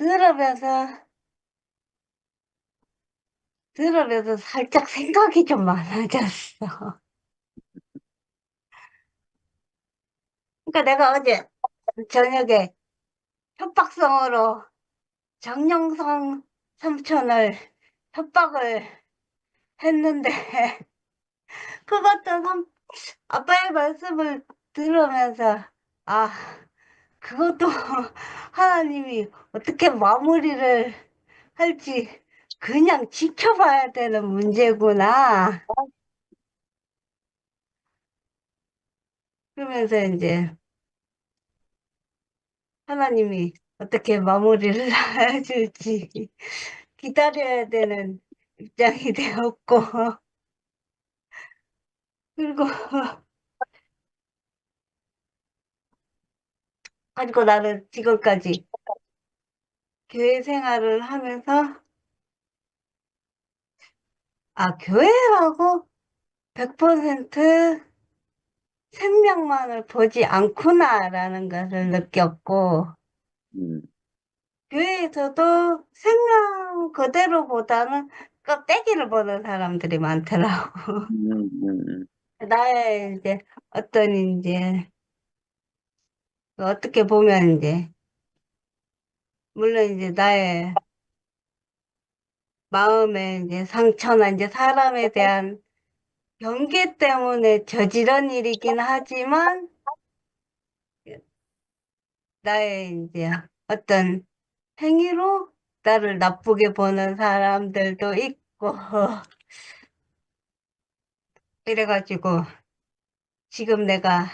들으면서, 들으면서 살짝 생각이 좀 많아졌어. 그러니까 내가 어제 저녁에 협박성으로 정영성 삼촌을 협박을 했는데, 그것도 아빠의 말씀을 들으면서, 아, 그것도 하나님이 어떻게 마무리를 할지 그냥 지켜봐야 되는 문제구나. 그러면서 이제 하나님이 어떻게 마무리를 해줄지 기다려야 되는 입장이 되었고, 그리고, 가지고 나는 지금까지 교회 생활을 하면서, 아, 교회라고 100% 생명만을 보지 않구나라는 것을 느꼈고, 음, 교회에서도 생명 그대로보다는 껍데기를 보는 사람들이 많더라고. 음. 나의 이제 어떤 이제 어떻게 보면 이제 물론 이제 나의 마음의 이제 상처나 이제 사람에 대한 경계 때문에 저지른 일이긴 하지만 나의 이제 어떤 행위로 나를 나쁘게 보는 사람들도 있고 이래가지고 지금 내가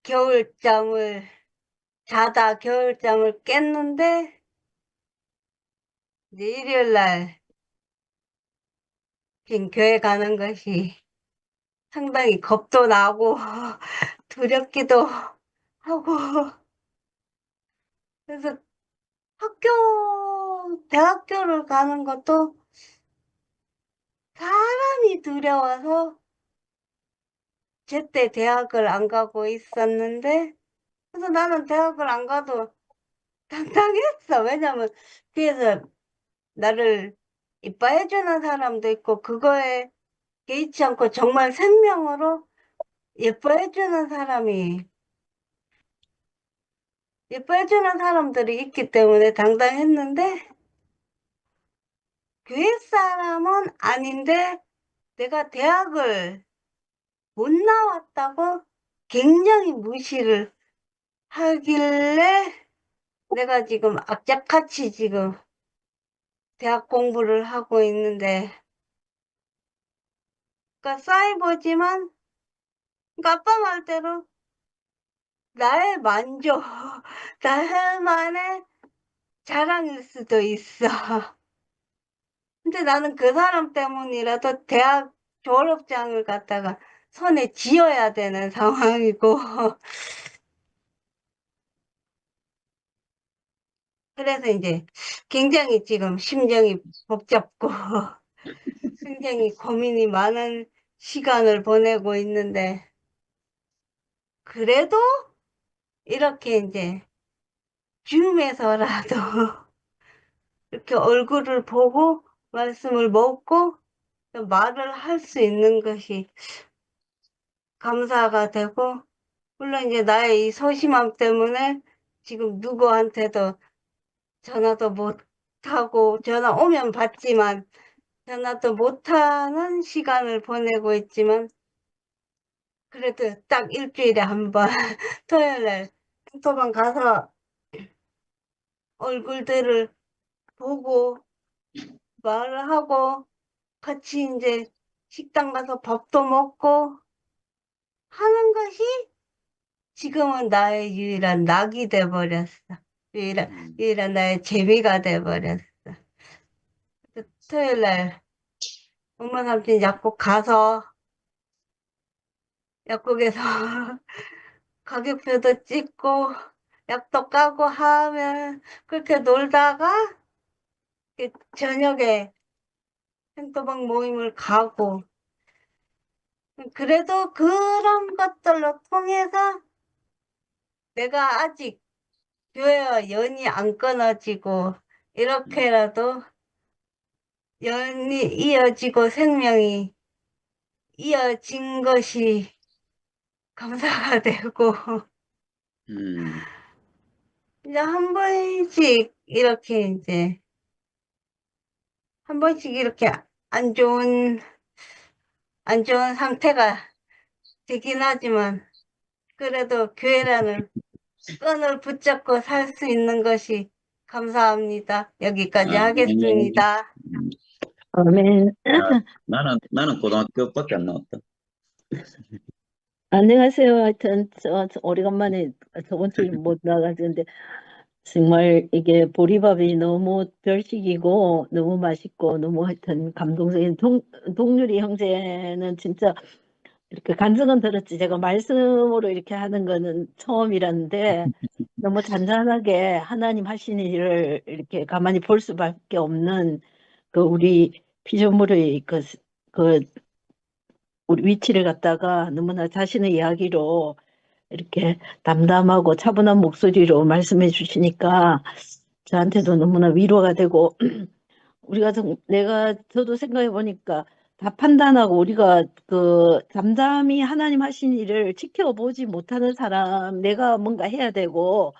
겨울잠을 자다 겨울잠을 깼는데 이제 일요일 날 교회 가는 것이 상당히 겁도 나고 두렵기도 하고 그래서 대학교를 가는 것도 사람이 두려워서 제때 대학을 안 가고 있었는데 그래서 나는 대학을 안 가도 당당했어. 왜냐면 뒤에서 나를 이뻐해주는 사람도 있고 그거에 개의치 않고 정말 생명으로 예뻐해주는 사람이 예뻐해주는 사람들이 있기 때문에 당당했는데 교회 사람은 아닌데 내가 대학을 못 나왔다고 굉장히 무시를 하길래 내가 지금 악착같이 지금 대학 공부를 하고 있는데 그러니까 사이버지만 그러니까 아빠 말대로 나의 만족, 나만의 자랑일 수도 있어. 근데 나는 그 사람 때문이라도 대학 졸업장을 갖다가 손에 쥐어야 되는 상황이고 그래서 이제 굉장히 지금 심정이 복잡고 굉장히 고민이 많은 시간을 보내고 있는데 그래도 이렇게 이제 줌에서라도 이렇게 얼굴을 보고 말씀을 먹고 말을 할 수 있는 것이 감사가 되고 물론 이제 나의 이 소심함 때문에 지금 누구한테도 전화도 못하고 전화 오면 받지만 전화도 못하는 시간을 보내고 있지만 그래도 딱 일주일에 한 번 토요일 날 토방 가서 얼굴들을 보고 말을 하고 같이 이제 식당 가서 밥도 먹고 하는 것이 지금은 나의 유일한 낙이 돼버렸어. 유일한, 음. 유일한 나의 재미가 돼버렸어. 그래서 토요일 날 엄마 삼촌 약국 가서 약국에서 가격표도 찍고 약도 까고 하면 그렇게 놀다가 저녁에 생토방 모임을 가고 그래도 그런 것들로 통해서 내가 아직 교회와 연이 안 끊어지고 음, 이렇게라도 연이 이어지고 생명이 이어진 것이 감사가 되고 음, 이제 한 번씩 이렇게 이제 한 번씩 이렇게 안 좋은 안 좋은 상태가 되긴 하지만 그래도 교회라는 끈을 붙잡고 살 수 있는 것이 감사합니다. 여기까지 아, 하겠습니다. 아멘. 나는 고등학교밖에 안 나왔다. 안녕하세요. 하여튼, 오래간만에 저번 주에 못 나가는데, 정말 이게 보리밥이 너무 별식이고, 너무 맛있고, 너무 하여튼 감동적인 동률이 형제는 진짜 이렇게 간증은 들었지. 제가 말씀으로 이렇게 하는 거는 처음이라는데, 너무 잔잔하게 하나님 하시는 일을 이렇게 가만히 볼 수밖에 없는 그 우리 피조물의 그 우리 위치를 갖다가 너무나 자신의 이야기로 이렇게 담담하고 차분한 목소리로 말씀해 주시니까 저한테도 너무나 위로가 되고 우리가 저도 생각해 보니까 다 판단하고 우리가 그 담담히 하나님 하신 일을 지켜보지 못하는 사람 내가 뭔가 해야 되고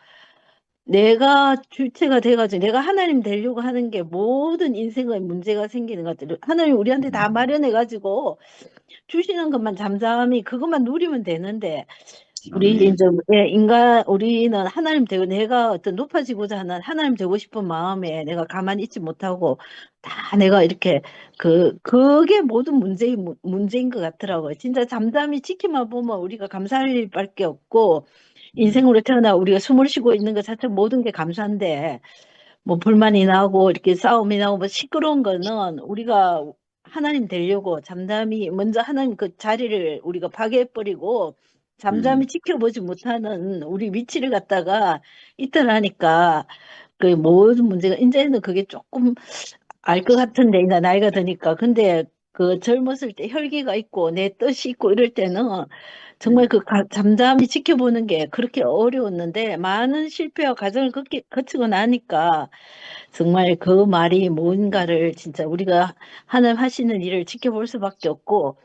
내가 주체가 돼가지고 내가 하나님 되려고 하는 게 모든 인생의 문제가 생기는 것 같아요. 하나님 우리한테 다 마련해가지고 주시는 것만 잠잠히 그것만 누리면 되는데 우리 아멘. 이제 우리는 하나님 되고 내가 어떤 높아지고자 하는 하나님 되고 싶은 마음에 내가 가만히 있지 못하고 다 내가 이렇게 그게 모든 문제인 것 같더라고요. 진짜 잠잠히 지켜만 보면 우리가 감사할 일밖에 없고 음, 인생으로 태어나 우리가 숨을 쉬고 있는 것 자체 모든 게 감사한데 뭐 불만이 나고 이렇게 싸움이 나고 뭐 시끄러운 거는 우리가 하나님 되려고 잠잠히 먼저 하나님 그 자리를 우리가 파괴해버리고 음, 잠잠히 지켜보지 못하는 우리 위치를 갖다가 있더라니까 그 모든 문제가 이제는 그게 조금 알 것 같은데 나 나이가 드니까 근데 그 젊었을 때 혈기가 있고 내 뜻이 있고 이럴 때는 정말 음, 잠잠히 지켜보는 게 그렇게 어려웠는데 많은 실패와 과정을 거치고 나니까 정말 그 말이 뭔가를 진짜 우리가 하나님 하시는 일을 지켜볼 수밖에 없고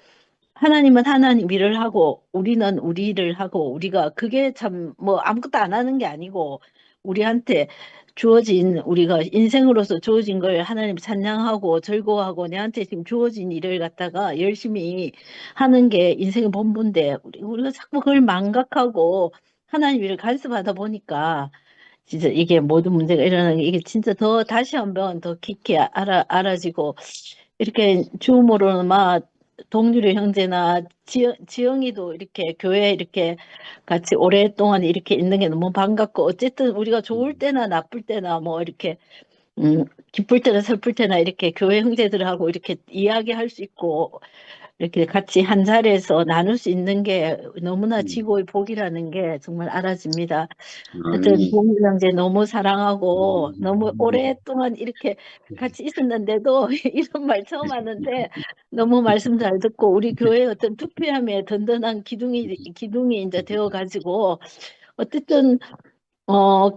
하나님은 하나님 일을 하고 우리는 우리 일을 하고 우리가 그게 참 뭐 아무것도 안 하는 게 아니고 우리한테 주어진 우리가 인생으로서 주어진 걸 하나님 찬양하고 즐거워하고 내한테 지금 주어진 일을 갖다가 열심히 하는 게 인생의 본분인데 우리가 자꾸 그걸 망각하고 하나님 일을 간섭하다 보니까 진짜 이게 모든 문제가 일어나는 게 이게 진짜 더 다시 한번 더 깊게 알아지고 이렇게 줌으로는 막 동률의 형제나 지영이도 이렇게 교회에 이렇게 같이 오랫동안 이렇게 있는 게 너무 반갑고 어쨌든 우리가 좋을 때나 나쁠 때나 뭐 이렇게 기쁠 때나 슬플 때나 이렇게 교회 형제들하고 이렇게 이야기할 수 있고 이렇게 같이 한 자리에서 나눌 수 있는 게 너무나 음, 지고의 복이라는 게 정말 알아집니다. 하여튼 아멘. 동물 형제 너무 사랑하고 너무 오랫동안 이렇게 같이 있었는데도 이런 말 처음 하는데 너무 말씀 잘 듣고 우리 교회 어떤 투표함에 든든한 기둥이 이제 되어 가지고 어쨌든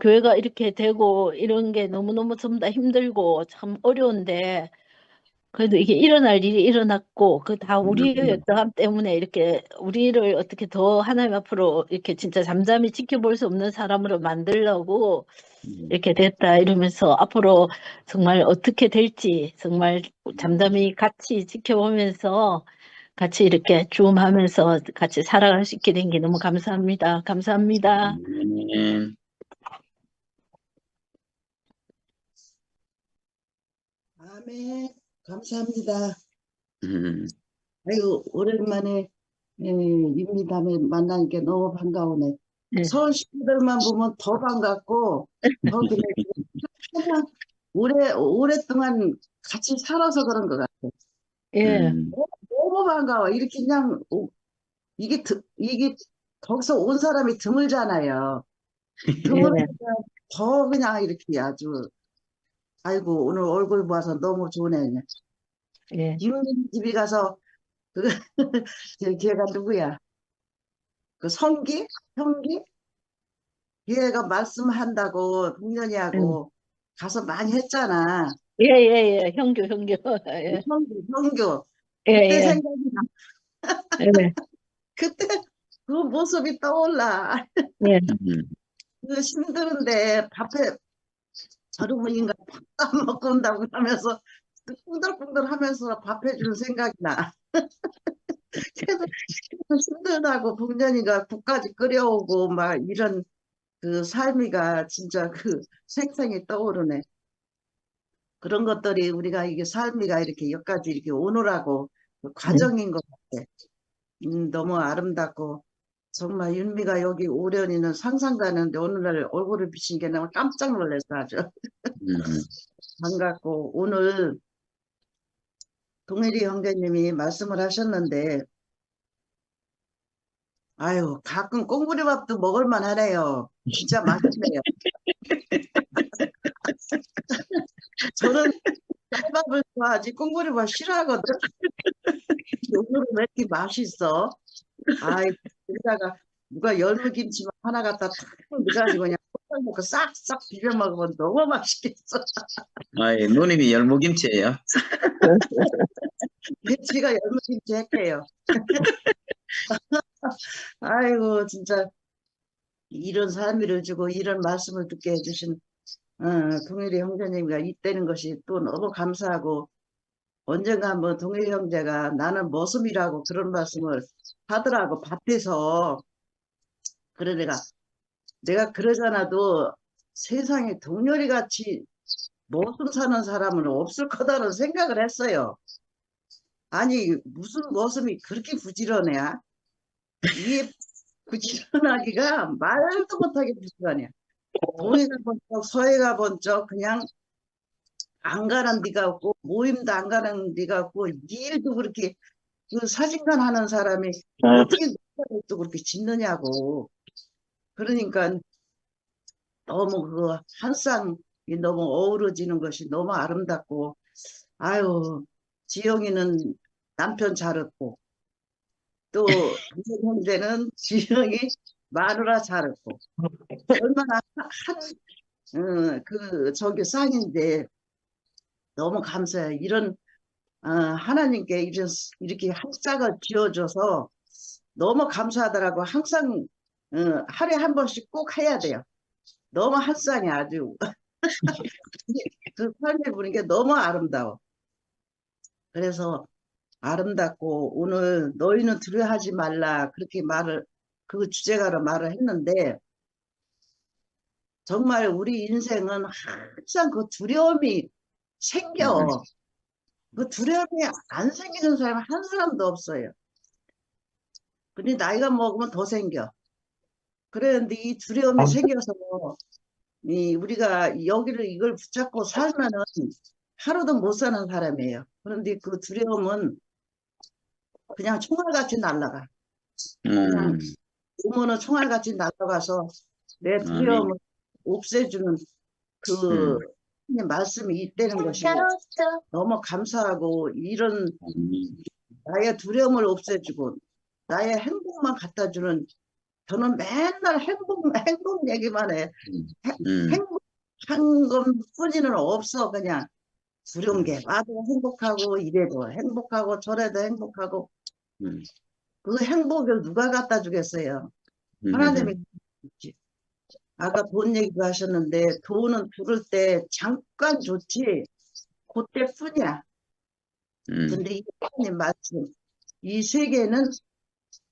교회가 이렇게 되고 이런 게 너무너무 전부 다 힘들고 참 어려운데 그래도 이게 일어날 일이 일어났고 그 다 우리의 어떠함 때문에 이렇게 우리를 어떻게 더 하나님 앞으로 이렇게 진짜 잠잠히 지켜볼 수 없는 사람으로 만들려고 음, 이렇게 됐다 이러면서 앞으로 정말 어떻게 될지 정말 잠잠히 같이 지켜보면서 같이 이렇게 줌하면서 같이 살아갈 수 있게 된 게 너무 감사합니다. 감사합니다. 아멘. 아멘. 감사합니다. 음, 아이고, 오랜만에 입니다에 만나니까 너무 반가우네. 네. 서울 식구들만 보면 더 반갑고, 더 그냥, 그냥 오랫동안 같이 살아서 그런 것 같아. 예, 음, 너무 반가워. 이렇게 그냥, 이게 거기서 온 사람이 드물잖아요. 예, 드물으니까 더 그냥 이렇게 아주, 아이고, 오늘 얼굴 봐서 너무 좋네. 그냥. 예. 유민 집에 가서, 그, 걔가 누구야? 그 성기? 형기? 얘가 말씀한다고 동년이하고 가서 많이 했잖아. 예. 형교. 예. 성교. 예, 그때 예. 생각이 나. 예. 그때 그 모습이 떠올라. 예. 그 힘드는데 밥에 저녁인가 밥도 안 먹고 온다고 하면서 꿍들꿍들 하면서 밥 해주는 생각이 나. 그래서 힘들다고 동년이가 국까지 끓여오고 막 이런 그 삶이가 진짜 그 생생히 떠오르네. 그런 것들이 우리가 이게 삶이가 이렇게 여기까지 이렇게 오느라고 그 과정인 것 같아. 너무 아름답고 정말 윤미가 여기 오려니는 상상도 안 했는데 오늘날 얼굴을 비친 게 너무 깜짝 놀랐어 아주. 반갑고 오늘 동일이 형제님이 말씀을 하셨는데 아유 가끔 꽁부리밥도 먹을만 하네요. 진짜 맛있네요. 저는 쌀밥을 좋아하지 꽁부리밥 싫어하거든. 오늘은 왜 이렇게 맛있어? 아이 여기다가 누가 열무김치만 하나 갖다 탁 넣어가지고 그냥 볶아 먹고 싹싹 비벼 먹으면 너무 맛있겠어. 아이, 누님이 열무김치예요. 제가 열무김치 할게요. 아이고 진짜 이런 삶을 주고 이런 말씀을 듣게 해주신 동일이 형제님과 있다는 것이 또 너무 감사하고 언젠가 한번 동일이 형제가 나는 머슴이라고 그런 말씀을 하더라고 밭에서. 그래 내가 그러잖아도 세상에 동료리 같이 머슴 사는 사람은 없을 거다라는 생각을 했어요. 아니 무슨 머슴이 그렇게 부지런해야? 이게 부지런하기가 말도 못하게 부지런해. 동해가 번쩍 서해가 번쩍 그냥 안 가는 데가 없고 모임도 안 가는 데가 없고 일도 그렇게 그 사진관 하는 사람이 어떻게 또 그렇게 짓느냐고. 그러니까 너무 그 한 쌍이 너무 어우러지는 것이 너무 아름답고 아유 지영이는 남편 잘했고 또 형제는 지영이 마누라 잘했고 얼마나 그 저기 쌍인데 너무 감사해요. 이런 하나님께 이렇게 한 짝을 지어줘서 너무 감사하더라고. 항상 하루에 한 번씩 꼭 해야 돼요. 너무 한 쌍이 아주 그 삶을 보는 게 너무 아름다워. 그래서 아름답고 오늘 너희는 두려워하지 말라 그렇게 말을 그 주제가로 말을 했는데 정말 우리 인생은 항상 그 두려움이 생겨. 그 두려움이 안 생기는 사람 한 사람도 없어요. 근데 나이가 먹으면 더 생겨. 그런데 이 두려움이 생겨서 우리가 여기를 이걸 붙잡고 살면은 하루도 못 사는 사람이에요. 그런데 그 두려움은 그냥 총알같이 날아가. 그냥 오면은 총알같이 날아가서 내 두려움을 없애주는 그 말씀이 있다는 것이 너무 감사하고 이런 나의 두려움을 없애주고 나의 행복만 갖다주는 저는 맨날 행복 얘기만 해. 행복한 것뿐이는 없어. 그냥 두려운 게 와도 행복하고 이래도 행복하고 저래도 행복하고 그 행복을 누가 갖다 주겠어요. 하나님이 주지. 아까 돈 얘기도 하셨는데 돈은 부를 때 잠깐 좋지 그때뿐이야. 근데 이 하나님 말씀 이 세계는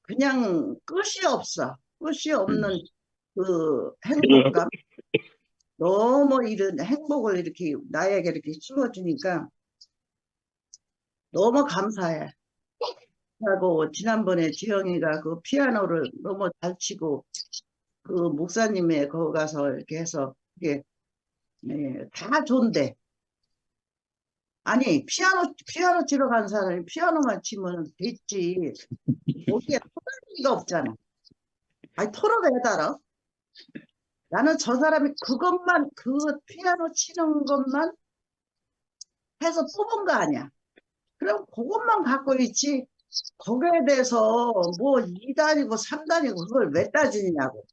그냥 끝이 없어. 끝이 없는 그 행복감. 너무 이런 행복을 이렇게 나에게 이렇게 심어주니까 너무 감사해. 하고 지난번에 지영이가 그 피아노를 너무 잘 치고 그 목사님의 거기 가서 이렇게 해서 이게 다 좋은데 아니 피아노 치러 간 사람이 피아노만 치면 됐지. 거기에 토론이가 없잖아. 아니 토론을 해달아. 나는 저 사람이 그것만 그 피아노 치는 것만 해서 뽑은 거 아니야. 그럼 그것만 갖고 있지 거기에 대해서 뭐 2단이고 3단이고 그걸 왜 따지냐고.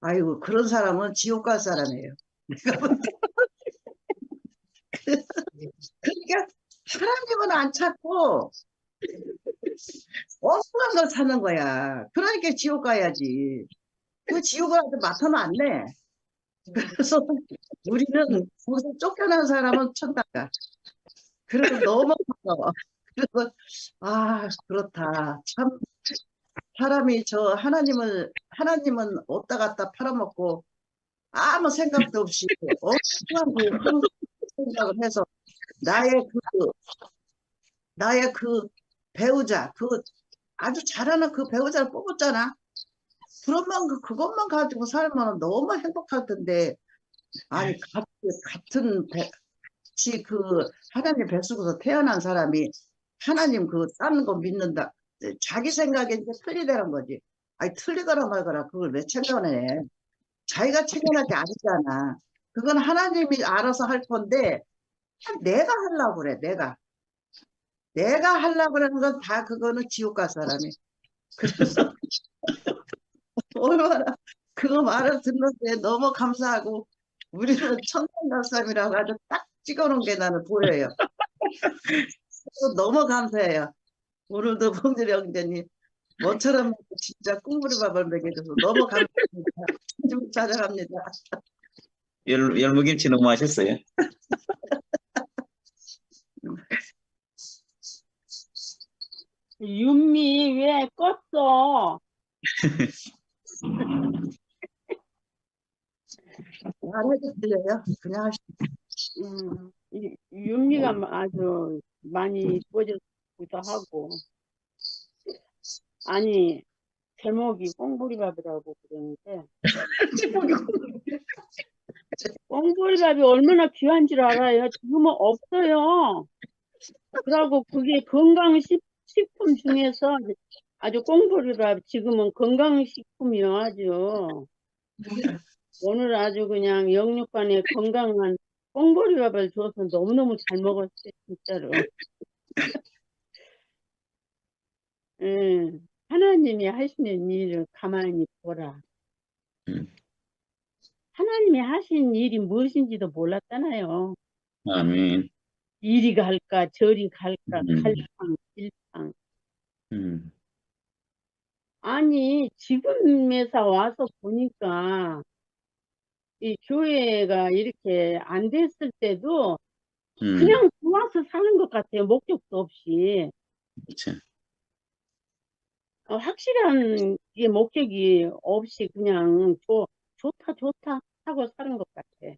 아이고, 그런 사람은 지옥 갈 사람이에요. 내가 볼 때. 그러니까 하나님은 안 찾고 엉뚱한 걸 찾는 거야. 그러니까 지옥 가야지. 그 지옥을 아주 맡아는 안 내. 그래서 우리는 거기서 쫓겨난 사람은 천당 가. 그래서 너무 반가워. 그래서 아, 그렇다. 참 사람이 하나님은 어디다 갖다 팔아먹고 아무 생각도 없이 엉뚱한 그 생각을 해서 나의 그 나의 그 배우자, 아주 잘하는 그 배우자를 뽑았잖아. 그것만 가지고 살면 너무 행복할 텐데, 아니, 같이 그 하나님 뱃속에서 태어난 사람이 하나님 딴 거 믿는다. 자기 생각에 이제 틀리다는 거지. 아니, 틀리거나 말거나 그걸 왜 챙겨내? 자기가 챙겨낼 게 아니잖아. 그건 하나님이 알아서 할 건데, 내가 하려고 그래, 내가. 내가 하려고 그러는 건 다 그거는 지옥 갈 사람이. 그래서 얼마나 그 말을 듣는데 너무 감사하고 우리는 천당 갈 사람이라고 아주 딱 찍어놓은 게 나는 보여요. 그래서 너무 감사해요. 오늘도 봉준이 형제님 모처럼 진짜 꿀보리밥을 먹여줘서 너무 감사합니다. 좀 찾아갑니다. 열무김치 너무 맛있어요. 윤미 왜 껐어? 말해도 들려요? 그냥 윤미가 아주 많이 이뻐졌기도 하고. 아니, 제목이 꽁보리밥이라고 그러는데, 꽁보리밥이 얼마나 귀한 줄 알아요? 지금은 없어요. 그러고 그게 건강식품 중에서 아주 꽁보리밥, 지금은 건강식품이요, 아주. 오늘 아주 그냥 영육간에 건강한 꽁보리밥을 줘서 너무너무 잘 먹었어요, 진짜로. 하나님이 하시는 일을 가만히 보라. 음. 하나님이 하신 일이 무엇인지도 몰랐잖아요. 아멘. 이리 갈까 저리 갈까 음. 갈팡 질팡. 음. 아니 지금에서 와서 보니까 이 교회가 이렇게 안 됐을 때도 그냥 좋아서 사는 것 같아요. 목적도 없이. 그렇죠. 확실한 게 목적이 없이 그냥 좋다 하고 사는 것 같아.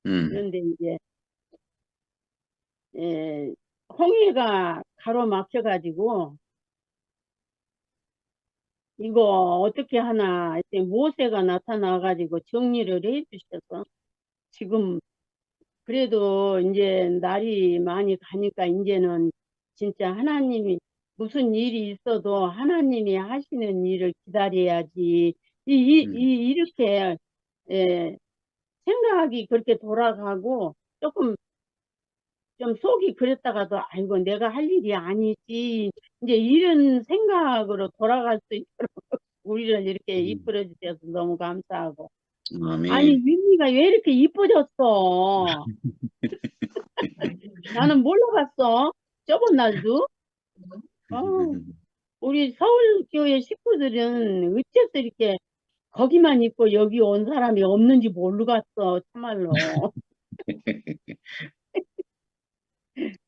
그런데 이제 홍해가 가로막혀가지고 이거 어떻게 하나 했더니 모세가 나타나가지고 정리를 해주셔서 지금 그래도 이제 날이 많이 가니까 이제는 진짜 하나님이 무슨 일이 있어도 하나님이 하시는 일을 기다려야지 이렇게 생각이 그렇게 돌아가고 조금 좀 속이 그랬다가도 아이고 내가 할 일이 아니지 이제 이런 생각으로 돌아갈 수 있도록 우리를 이렇게 이끌어 주셔서 너무 감사하고 아멘. 아니 윤미가 왜 이렇게 이뻐졌어? 나는 몰라봤어. 저번 날도 우리 서울교회 식구들은 어째서 이렇게 거기만 있고 여기 온 사람이 없는지 모르겠어 참말로.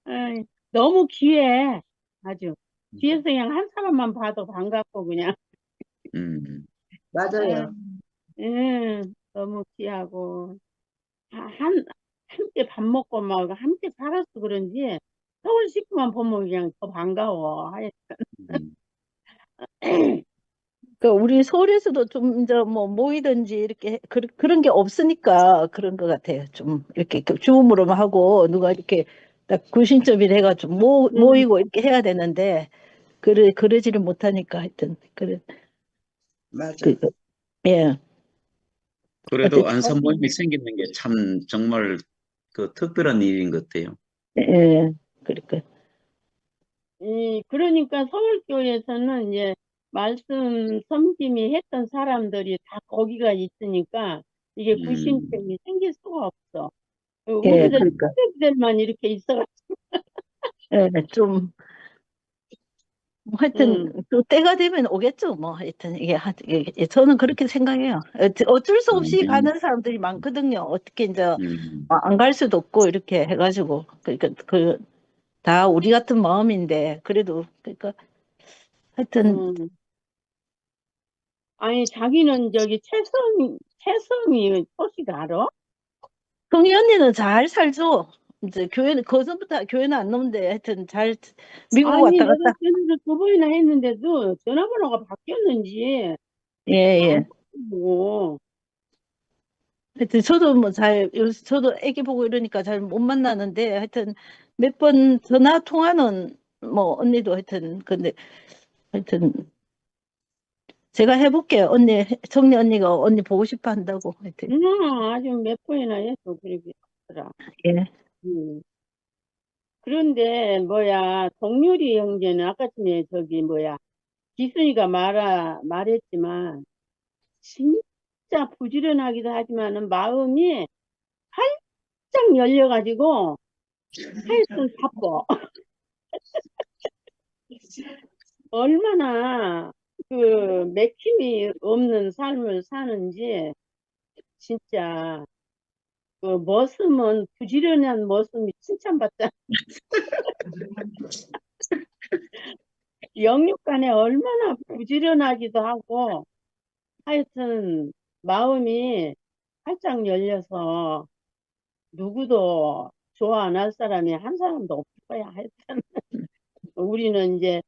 아이, 너무 귀해. 아주 뒤에서 그냥 한 사람만 봐도 반갑고 그냥 맞아요. 너무 귀하고 함께 밥 먹고 막 함께 살아서 그런지 서울 식구만 보면 그냥 더 반가워. 그 우리 서울에서도 좀 이제 뭐 모이든지 이렇게 그런 게 없으니까 그런 것 같아요. 좀 이렇게 줌으로만 하고 누가 이렇게 딱 구신점이 돼가지고 모이고 이렇게 해야 되는데 그러지를 못하니까 하여튼 그래 맞아. 예. 그래도 어쨌든 안산 모임이 생기는 게 참 정말 그 특별한 일인 것 같아요. 예. 그러니까 그러니까 서울교회에서는 이제 말씀 섬김이 했던 사람들이 다 거기가 있으니까 이게 음, 구심점이 생길 수가 없어. 예, 우리들 그러니까. 친구들만 이렇게 있어가지고. 예, 좀, 뭐 하여튼, 음, 또 때가 되면 오겠죠, 뭐. 하여튼, 저는 그렇게 생각해요. 어쩔 수 없이 아멘. 가는 사람들이 많거든요. 어떻게 이제, 음, 안 갈 수도 없고, 이렇게 해가지고. 그러니까, 다 우리 같은 마음인데, 그래도, 그러니까, 하여튼, 음. 아니, 자기는 저기 최성이 소식 알아? 성희 언니는 잘 살죠. 이제 교회는, 그 전부터 교회는 안 나오는데, 하여튼 미국 아니, 왔다 내가 갔다. 전화를 2번이나 했는데도 전화번호가 바뀌었는지 예, 안 예. 바뀌고. 하여튼 저도 뭐 저도 애기 보고 이러니까 잘 못 만나는데 하여튼 몇 번 전화 통화는 뭐 언니도 근데 하여튼 제가 해볼게요. 청리 언니가 언니 보고 싶어 한다고 하여튼. 아주 몇 번이나 했어, 그러게 하더라. 예. 음. 그런데 뭐야, 동률이 형제는 아까 전에 저기 뭐야, 기순이가 말했지만 진짜 부지런하기도 하지만은 마음이 활짝 열려가지고 하여튼 바빠. 얼마나 그 맥힘이 없는 삶을 사는지 진짜 그 머슴은 부지런한 머슴이 칭찬받잖아. 영육간에 얼마나 부지런하기도 하고 하여튼 마음이 활짝 열려서 누구도 좋아 안 할 사람이 한 사람도 없을 거야. 하여튼 우리는 이제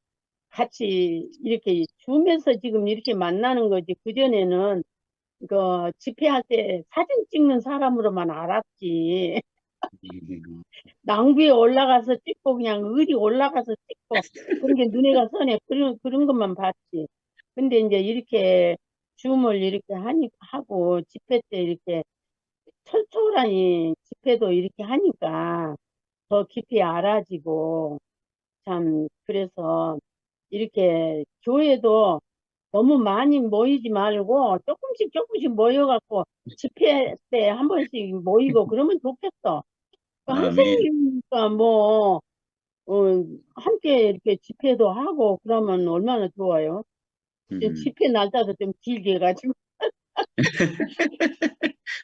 같이 이렇게 줌에서 지금 이렇게 만나는 거지. 그전에는 그 집회할 때 사진 찍는 사람으로만 알았지. 낭비에 올라가서 찍고 그냥 어디 올라가서 찍고 그런 게 눈에가 선해. 그런 것만 봤지. 근데 이제 이렇게 줌을 이렇게 하고 집회 때 이렇게 철저하니 집회도 이렇게 하니까 더 깊이 알아지고 참 그래서 이렇게 교회도 너무 많이 모이지 말고 조금씩 모여갖고 집회 때 한 번씩 모이고 그러면 좋겠어. 아멘. 한생이니까 뭐 어, 함께 이렇게 집회도 하고 그러면 얼마나 좋아요. 음, 집회 날짜도 좀 길게 해가지고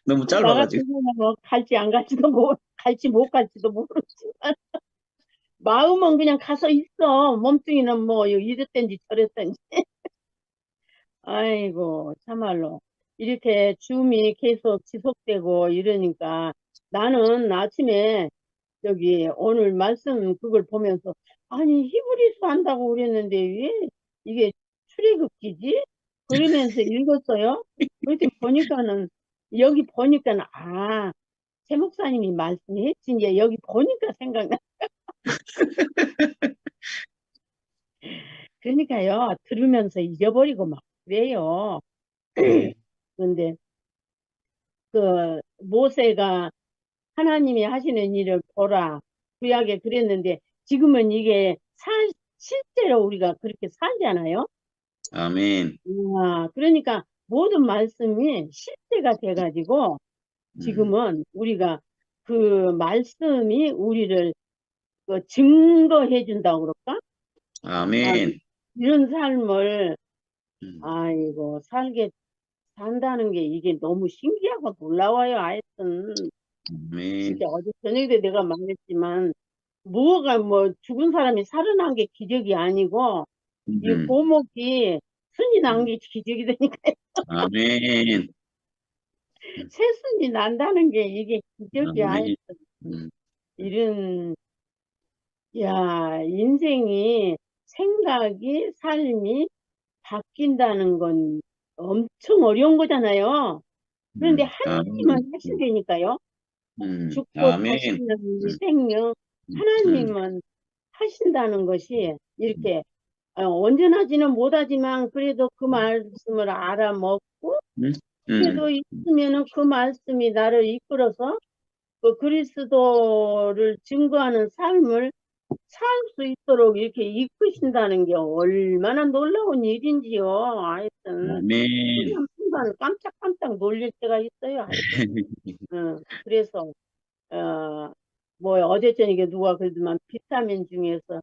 너무 나 짧아가지고. 같은 경우는 뭐 갈지 안 갈지도 갈지 못 갈지도 모르지만 마음은 그냥 가서 있어. 몸뚱이는 뭐 이랬든지 저랬든지. 아이고 참말로 이렇게 줌이 계속 지속되고 이러니까 나는 아침에 여기 오늘 말씀 그걸 보면서 아니 히브리서 한다고 그랬는데 왜 이게 출애굽기지? 그러면서 읽었어요. 그랬더니 보니까는 여기 보니까는 최 목사님이 말씀했지 이제 여기 보니까 생각나. 그러니까요 들으면서 잊어버리고 막 그래요. 그런데 그 모세가 하나님이 하시는 일을 보라 구약에 그랬는데 지금은 이게 실제로 우리가 그렇게 살잖아요. 아멘. 그러니까 모든 말씀이 실제가 돼가지고 지금은 우리가 그 말씀이 우리를 그 증거해 준다고 그럴까? 아, 아멘. 이런 삶을 음, 아이고 산다는 게 이게 너무 신기하고 놀라워요. 하여튼 아멘. 진짜 어제 저녁에 내가 말했지만 뭐가 뭐 죽은 사람이 살아난 게 기적이 아니고 이 음, 고목이 순이 난 게 기적이 되니까 아멘. 새순이 난다는 게 이게 기적이야. 아멘. 하여튼 이런 야 인생이 생각이 삶이 바뀐다는 건 엄청 어려운 거잖아요. 그런데 아멘. 하나님은 하신다니까요. 죽고 아멘. 다시는 이 생명 하나님은 하신다는 것이 이렇게 온전하지는 못하지만 그래도 그 말씀을 알아먹고 그래도 있으면은 그 말씀이 나를 이끌어서 그 그리스도를 증거하는 삶을 살 수 있도록 이렇게 이끄신다는 게 얼마나 놀라운 일인지요. 하여튼 아멘. 순간 깜짝깜짝 놀릴 때가 있어요. 하여튼 그래서 뭐 어제 저녁에 누가 그러더만 비타민 중에서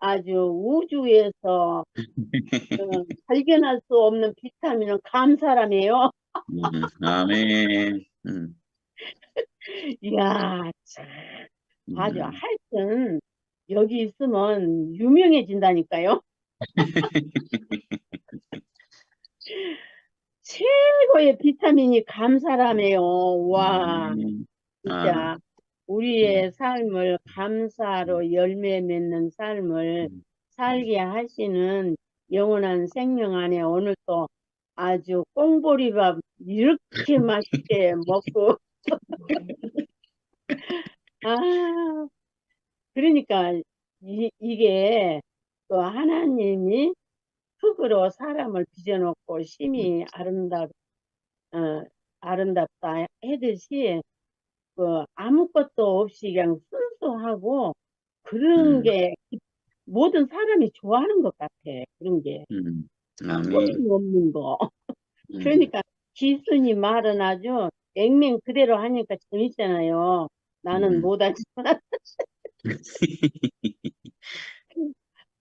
아주 우주에서 발견할 수 없는 비타민은 감사라네요. 아멘. 이야, 참, 아주 음. 하여튼 여기 있으면 유명해진다니까요. 최고의 비타민이 감사라네요. 와, 아멘. 아, 진짜 우리의 삶을 감사로 열매 맺는 삶을 살게 하시는 영원한 생명 안에 오늘 또 아주 꽁보리밥 이렇게 맛있게 먹고 아 그러니까 이게 또 하나님이 흙으로 사람을 빚어놓고 심히 어, 아름답다 해듯이 그 아무것도 없이 그냥 순수하고 그런 음, 게 모든 사람이 좋아하는 것 같아. 그런 게 아멘. 소용이 없는 거. 음. 그러니까 기순이 말은 아주 액면 그대로 하니까 재밌잖아요. 나는 음. 못하지만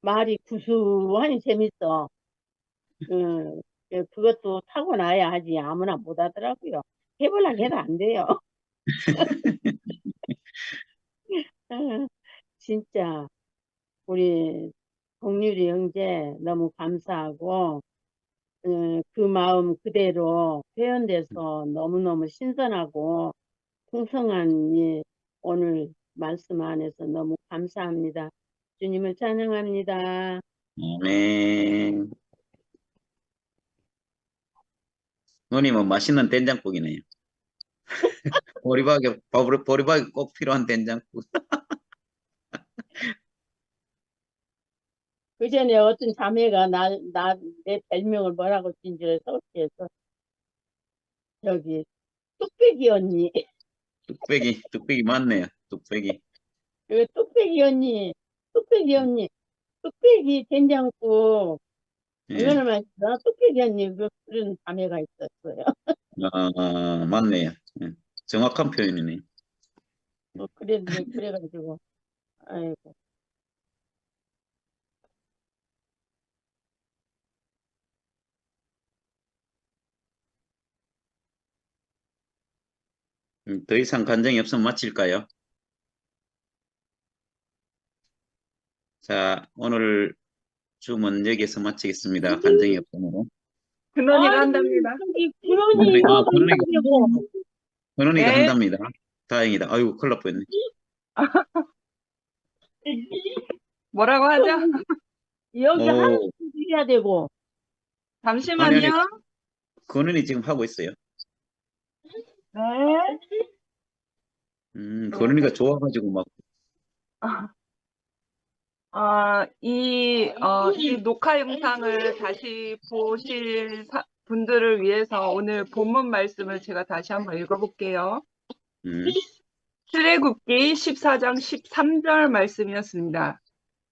말이 구수하니 재밌어. 그것도 타고나야 하지 아무나 못하더라고요. 해보려고 해도 안 돼요. 진짜 우리 동률이 형제 너무 감사하고 그 마음 그대로 표현돼서 너무너무 신선하고 풍성한 오늘 말씀 안에서 너무 감사합니다. 주님을 찬양합니다. 아멘. 누님은 맛있는 된장국이네요. 보리밥이 꼭 필요한 된장국. 그 전에 어떤 자매가 내 별명을 뭐라고 진지를 서울시에서 저기 뚝배기 언니, 뚝배기 맞네요. 뚝배기. 그 뚝배기 언니, 뚝배기 된장국 예. 얼마나 맛있어? 뚝배기 언니 그런 자매가 있었어요. 맞네요. 예. 정확한 표현이네. 그래가지고 아이고. 더 이상 간정이 없으면 마칠까요? 자, 오늘 줌은 여기서 마치겠습니다. 간정이 없으므로. 근원이가 아니 한답니다. 저기 그러니까 근원이가, 되고 근원이가 네. 한답니다. 다행이다. 아유, 큰일 날 뻔했네. 뭐라고 하죠? 여기 하나씩 오, 해야 되고 아니, 잠시만요. 근원이 지금 하고 있어요. 네. 근원이가 좋아가지고 막, 이 녹화 영상을 다시 보실 분들을 위해서 오늘 본문 말씀을 제가 다시 한번 읽어볼게요. 음, 출애굽기 14장 13절 말씀이었습니다.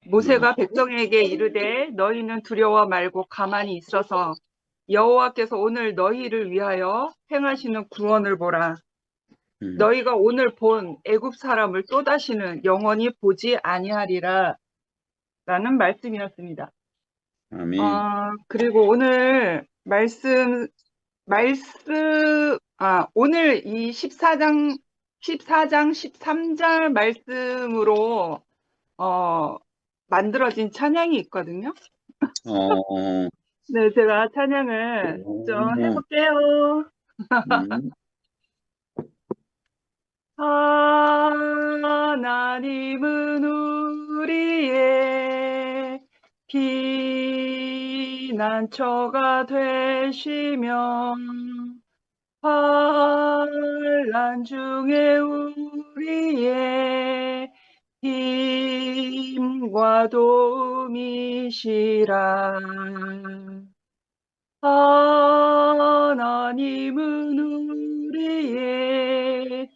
모세가 백성에게 이르되 너희는 두려워 말고 가만히 있어서 여호와께서 오늘 너희를 위하여 행하시는 구원을 보라. 너희가 오늘 본 애굽 사람을 또다시는 영원히 보지 아니하리라 라는 말씀이었습니다. 아멘. 그리고 오늘 오늘 이 14장 13절 말씀으로 만들어진 찬양이 있거든요. 어, 네, 제가 찬양을 좀 오, 해볼게요. 음, 하나님은 우리의 피난처가 되시며 환난 중에 우리의 힘과 도움이시라. 하나님은 우리의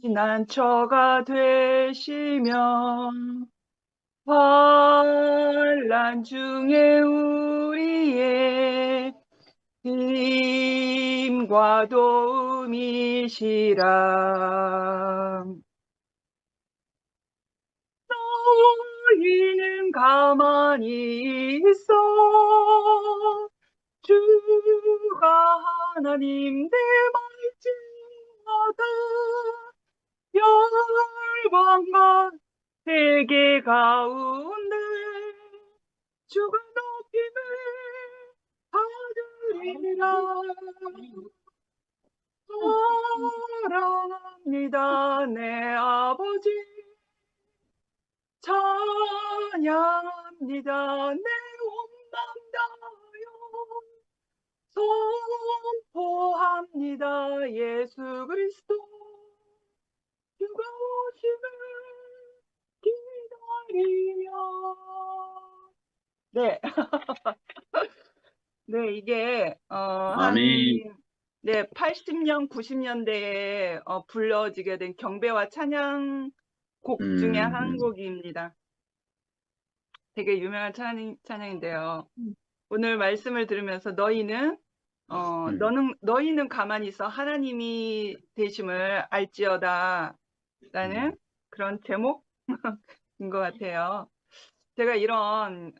난처가 되시며 환난 중에 우리의 힘과 도움이시라. 너희는 가만히 있어 주가 하나님 내 말씀마다 열방과 세계 가운데 주가 높임을 받으리라. 사랑합니다 내 아버지, 찬양합니다 내 온맘 다하여, 선포합니다 예수 그리스도 주가 오심을 기다리며. 네. 네, 이게 아멘. 네, 80년, 90년대에 불려지게 된 경배와 찬양 곡 중에 한 곡입니다. 되게 유명한 찬양인데요. 오늘 말씀을 들으면서 너희는 가만히 있어 하나님이 되심을 알지어다 라는 그런 제목인 것 같아요. 제가 이런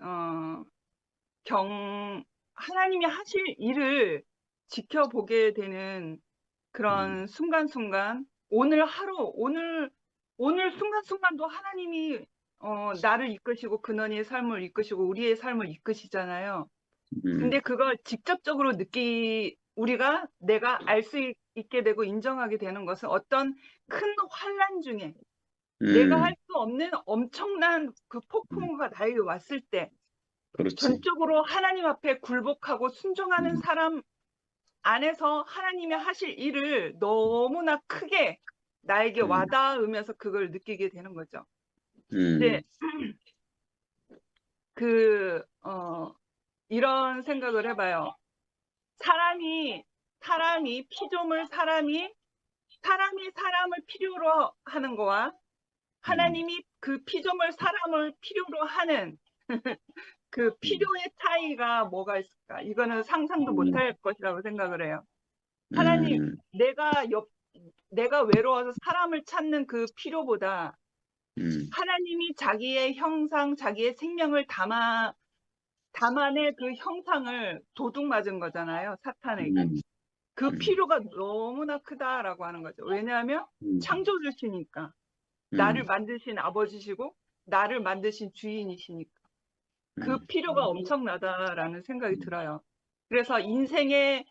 하나님이 하실 일을 지켜보게 되는 그런 순간순간, 오늘 하루, 오늘 순간순간도 하나님이 나를 이끄시고 근원이의 삶을 이끄시고 우리의 삶을 이끄시잖아요. 근데 그걸 직접적으로 내가 알 수 있게 되고 인정하게 되는 것은 어떤 큰 환난 중에 내가 할 수 없는 엄청난 그 폭풍우가 나에게 왔을 때 그렇지. 전적으로 하나님 앞에 굴복하고 순종하는 사람 안에서 하나님이 하실 일을 너무나 크게 나에게 와닿으면서 그걸 느끼게 되는 거죠. 근데 이런 생각을 해봐요. 사람이 피조물 사람이 사람을 필요로 하는 거와 하나님이 그 피조물 사람을 필요로 하는 그 필요의 차이가 뭐가 있을까? 이거는 상상도 못할 것이라고 생각을 해요. 하나님, 내가 외로워서 사람을 찾는 그 필요보다 하나님이 자기의 형상, 자기의 생명을 담아내 그 형상을 도둑 맞은 거잖아요, 사탄에게. 그 필요가 너무나 크다라고 하는 거죠. 왜냐하면 창조주시니까. 나를 만드신 아버지시고 나를 만드신 주인이시니까. 그 필요가 엄청나다라는 생각이 들어요. 그래서 인생의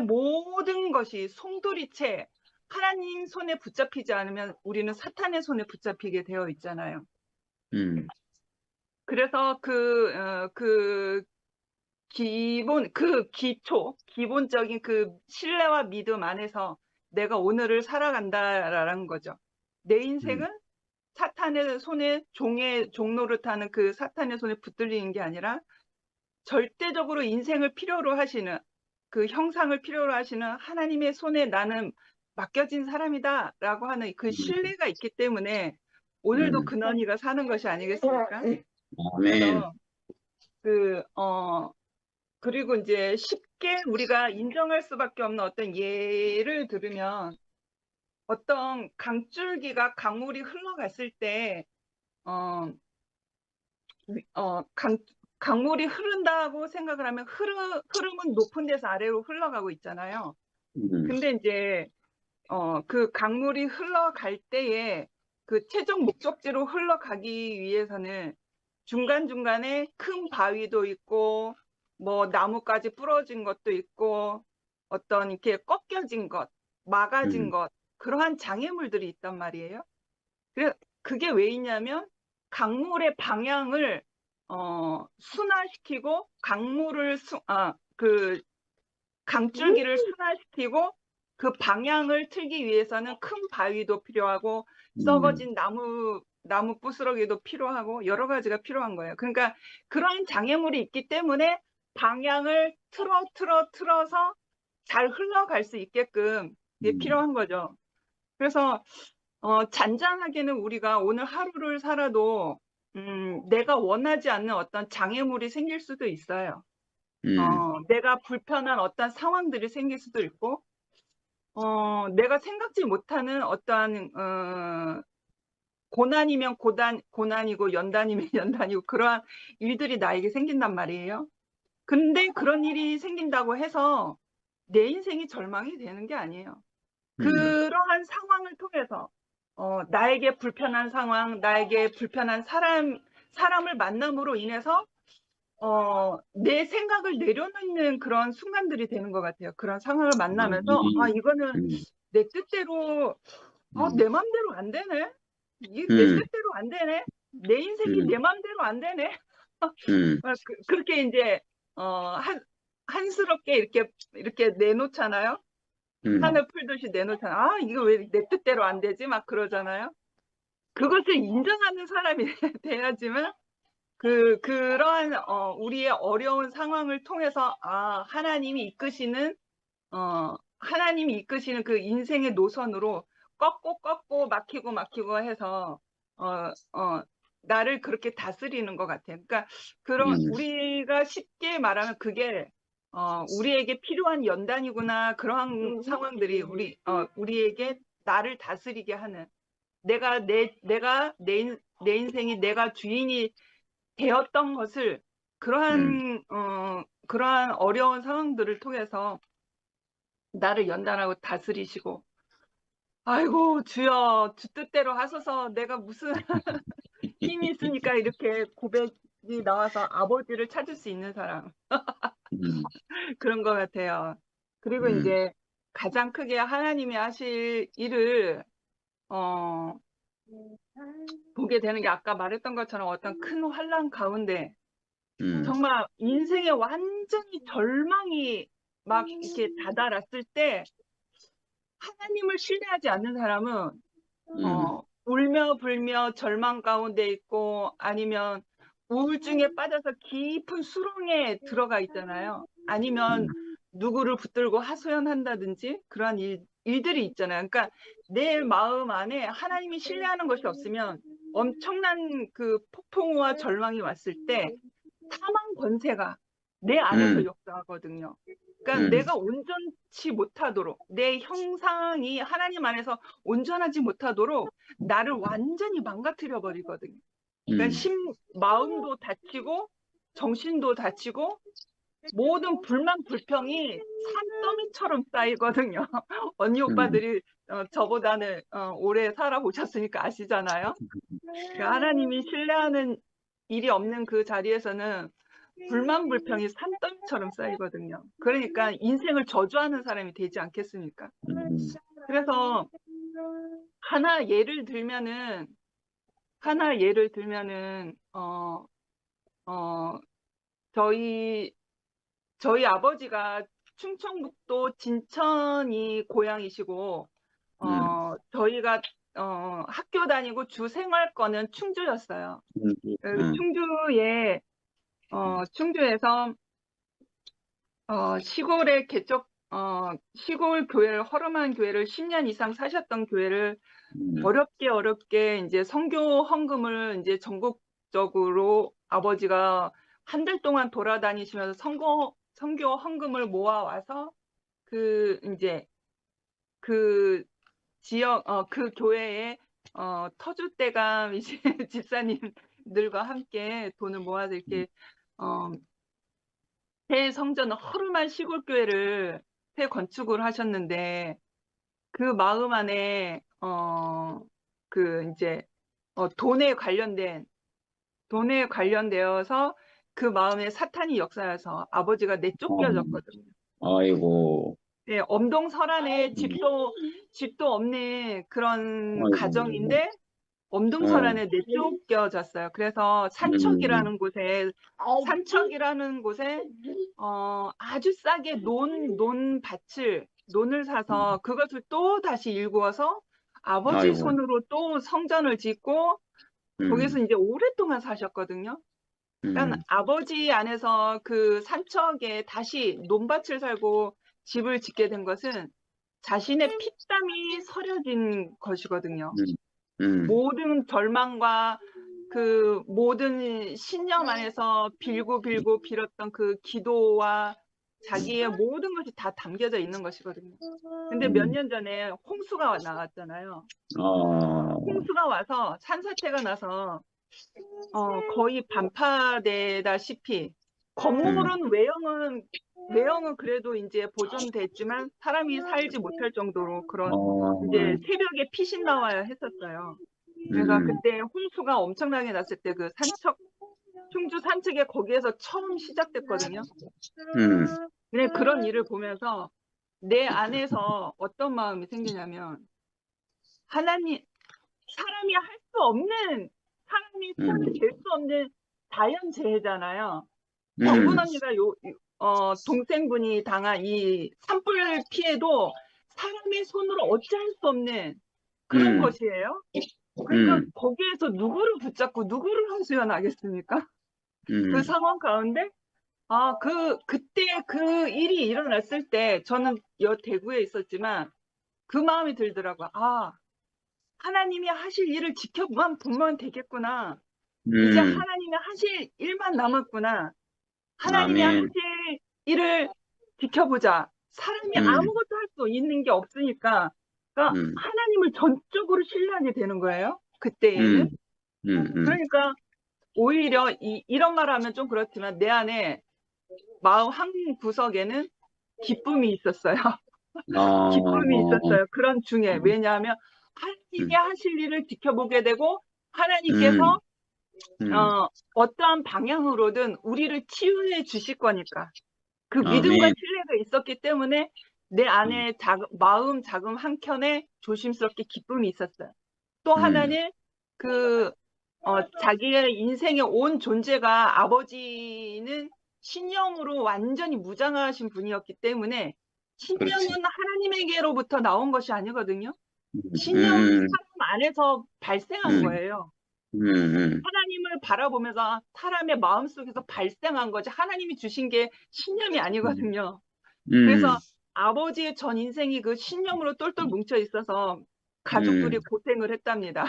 모든 것이 송두리째 하나님 손에 붙잡히지 않으면 우리는 사탄의 손에 붙잡히게 되어 있잖아요. 그래서 기본적인 그 신뢰와 믿음 안에서 내가 오늘을 살아간다라는 거죠. 내 인생은 사탄의 손에 종노릇하는 그 사탄의 손에 붙들리는 게 아니라 절대적으로 인생을 필요로 하시는 그 형상을 필요로 하시는 하나님의 손에 나는 맡겨진 사람이다라고 하는 그 신뢰가 있기 때문에 오늘도 근원이가 사는 것이 아니겠습니까? 아멘. 그래서 그리고 이제 쉽게 우리가 인정할 수밖에 없는 어떤 예를 들으면 어떤 강줄기가 강물이 흘러갔을 때 강물이 흐른다고 생각을 하면 흐름은 높은 데서 아래로 흘러가고 있잖아요. 근데 이제 그 강물이 흘러갈 때에 그 최종 목적지로 흘러가기 위해서는 중간중간에 큰 바위도 있고 뭐 나무까지 부러진 것도 있고 어떤 이렇게 꺾여진 것, 막아진 것, 그러한 장애물들이 있단 말이에요. 그게 왜 있냐면 강물의 방향을 순환시키고 강줄기를 순환시키고 그 방향을 틀기 위해서는 큰 바위도 필요하고 썩어진 나무 부스러기도 필요하고 여러 가지가 필요한 거예요. 그러니까 그러한 장애물이 있기 때문에 방향을 틀어서 잘 흘러갈 수 있게끔 이게 필요한 거죠. 그래서 잔잔하게는 우리가 오늘 하루를 살아도 내가 원하지 않는 어떤 장애물이 생길 수도 있어요. 내가 불편한 어떤 상황들이 생길 수도 있고, 내가 생각지 못하는 어떠한 고난이면 고난이고 연단이면 연단이고 그러한 일들이 나에게 생긴단 말이에요. 근데 그런 일이 생긴다고 해서 내 인생이 절망이 되는 게 아니에요. 그러한 상황을 통해서 나에게 불편한 상황, 나에게 불편한 사람을 만남으로 인해서 내 생각을 내려놓는 그런 순간들이 되는 것 같아요. 그런 상황을 만나면서 이거는 내 뜻대로 내 맘대로 안 되네. 이게 내 뜻대로 안 되네. 내 인생이 내 맘대로 안 되네. 그렇게 이제 한스럽게 이렇게 내놓잖아요. 산을 풀듯이 내놓잖아요. 이거 왜 내 뜻대로 안 되지? 막 그러잖아요. 그것을 인정하는 사람이 돼야지만 그러한 우리의 어려운 상황을 통해서 하나님이 이끄시는 그 인생의 노선으로 꺾고 막히고 해서 나를 그렇게 다스리는 것 같아요. 그러니까 우리가 쉽게 말하면 그게 우리에게 필요한 연단이구나. 그러한 상황들이 우리에게 나를 다스리게 하는, 내가 내 인생이 내가 주인이 되었던 것을 그러한 어려운 상황들을 통해서 나를 연단하고 다스리시고, 아이고 주여 주 뜻대로 하소서, 내가 무슨 힘이 있으니까 이렇게 고백이 나와서 아버지를 찾을 수 있는 사람. 그런 것 같아요. 그리고 이제 가장 크게 하나님이 하실 일을 보게 되는 게 아까 말했던 것처럼 어떤 큰 환난 가운데 정말 인생에 완전히 절망이 막 이렇게 다다랐을 때 하나님을 신뢰하지 않는 사람은 울며 불며 절망 가운데 있고 아니면 우울증에 빠져서 깊은 수렁에 들어가 있잖아요. 아니면 누구를 붙들고 하소연한다든지 그런 일들이 있잖아요. 그러니까 내 마음 안에 하나님이 신뢰하는 것이 없으면 엄청난 그 폭풍우와 절망이 왔을 때 사망 권세가 내 안에서 역사하거든요. 그러니까 내가 온전치 못하도록, 내 형상이 하나님 안에서 온전하지 못하도록 나를 완전히 망가뜨려 버리거든요. 그러니까 마음도 다치고 정신도 다치고 모든 불만 불평이 산더미처럼 쌓이거든요. 언니 오빠들이 저보다는 오래 살아보셨으니까 아시잖아요. 그러니까 하나님이 신뢰하는 일이 없는 그 자리에서는 불만 불평이 산더미처럼 쌓이거든요. 그러니까 인생을 저주하는 사람이 되지 않겠습니까? 그래서 하나 예를 들면은 저희 아버지가 충청북도 진천이 고향이시고 저희가 학교 다니고 주 생활권은 충주였어요. 충주에서 시골의 시골 교회를, 허름한 교회를 10년 이상 사셨던 교회를 어렵게 이제 선교 헌금을 이제 전국적으로 아버지가 한 달 동안 돌아다니시면서 선교 헌금을 모아와서 이제 그 지역 그 교회에 터줏대감 이제 집사님들과 함께 돈을 모아서 이렇게 새 성전, 허름한 시골 교회를 새 건축을 하셨는데 그 마음 안에 이제 돈에 관련되어서 그 마음에 사탄이 역사해서 아버지가 내쫓겨졌거든요. 아이고. 네, 엄동설안에 집도 없는 그런 아이고. 가정인데 엄동설안에 내쫓겨졌어요. 그래서 산척이라는 곳에 아주 싸게 논을 사서 그것을 또 다시 일구어서 아버지 아이고. 손으로 또 성전을 짓고 거기서 이제 오랫동안 사셨거든요. 그러니까 아버지 안에서 그 산척에 다시 논밭을 살고 집을 짓게 된 것은 자신의 피땀이 서려진 것이거든요. 음, 모든 절망과 그 모든 신념 안에서 빌고 빌었던 그 기도와 자기의 모든 것이 다 담겨져 있는 것이거든요. 근데 몇 년 전에 홍수가 나왔잖아요. 홍수가 와서 산사태가 나서 거의 반파되다시피 건물은 외형은 그래도 이제 보존됐지만 사람이 살지 못할 정도로 그런 이제 새벽에 피신 나와야 했었어요. 제가 그때 홍수가 엄청나게 났을 때 그 충주 산측에 거기에서 처음 시작됐거든요. 근데 그런 일을 보면서 내 안에서 어떤 마음이 생기냐면 사람이 할 수 없는, 사람이 손을 댈 수 없는 자연재해잖아요. 정분 언니가 동생분이 당한 이 산불 피해도 사람의 손으로 어찌할 수 없는 그런 것이에요. 그러니까 거기에서 누구를 붙잡고 누구를 하소연하겠습니까? 그 상황 가운데 그때 그 일이 일어났을 때 저는 대구에 있었지만 그 마음이 들더라고요. 하나님이 하실 일을 지켜만 보면 되겠구나. 이제 하나님이 하실 일만 남았구나. 하나님이 아멘. 하실 일을 지켜보자. 사람이 아무것도 할 수 있는 게 없으니까 그러니까 하나님을 전적으로 신뢰하게 되는 거예요. 그때에는. 그러니까 오히려 이런 말 하면 좀 그렇지만 내 안에 마음 한 구석에는 기쁨이 있었어요. 기쁨이 있었어요. 그런 중에. 왜냐하면 하나님이 하실 일을 지켜보게 되고 하나님께서 어떠한 방향으로든 우리를 치유해 주실 거니까. 그 믿음과 아멘. 신뢰가 있었기 때문에 내 안에 마음 자금 한켠에 조심스럽게 기쁨이 있었어요. 또 하나는 자기의 인생의 온 존재가 아버지는 신령으로 완전히 무장하신 분이었기 때문에 신령은 그렇지. 하나님에게로부터 나온 것이 아니거든요. 신령은 사람 안에서 발생한 거예요. 하나님을 바라보면서 사람의 마음속에서 발생한 거지 하나님이 주신 게 신념이 아니거든요. 그래서 아버지의 전 인생이 그 신념으로 똘똘 뭉쳐 있어서 가족들이 고생을 했답니다.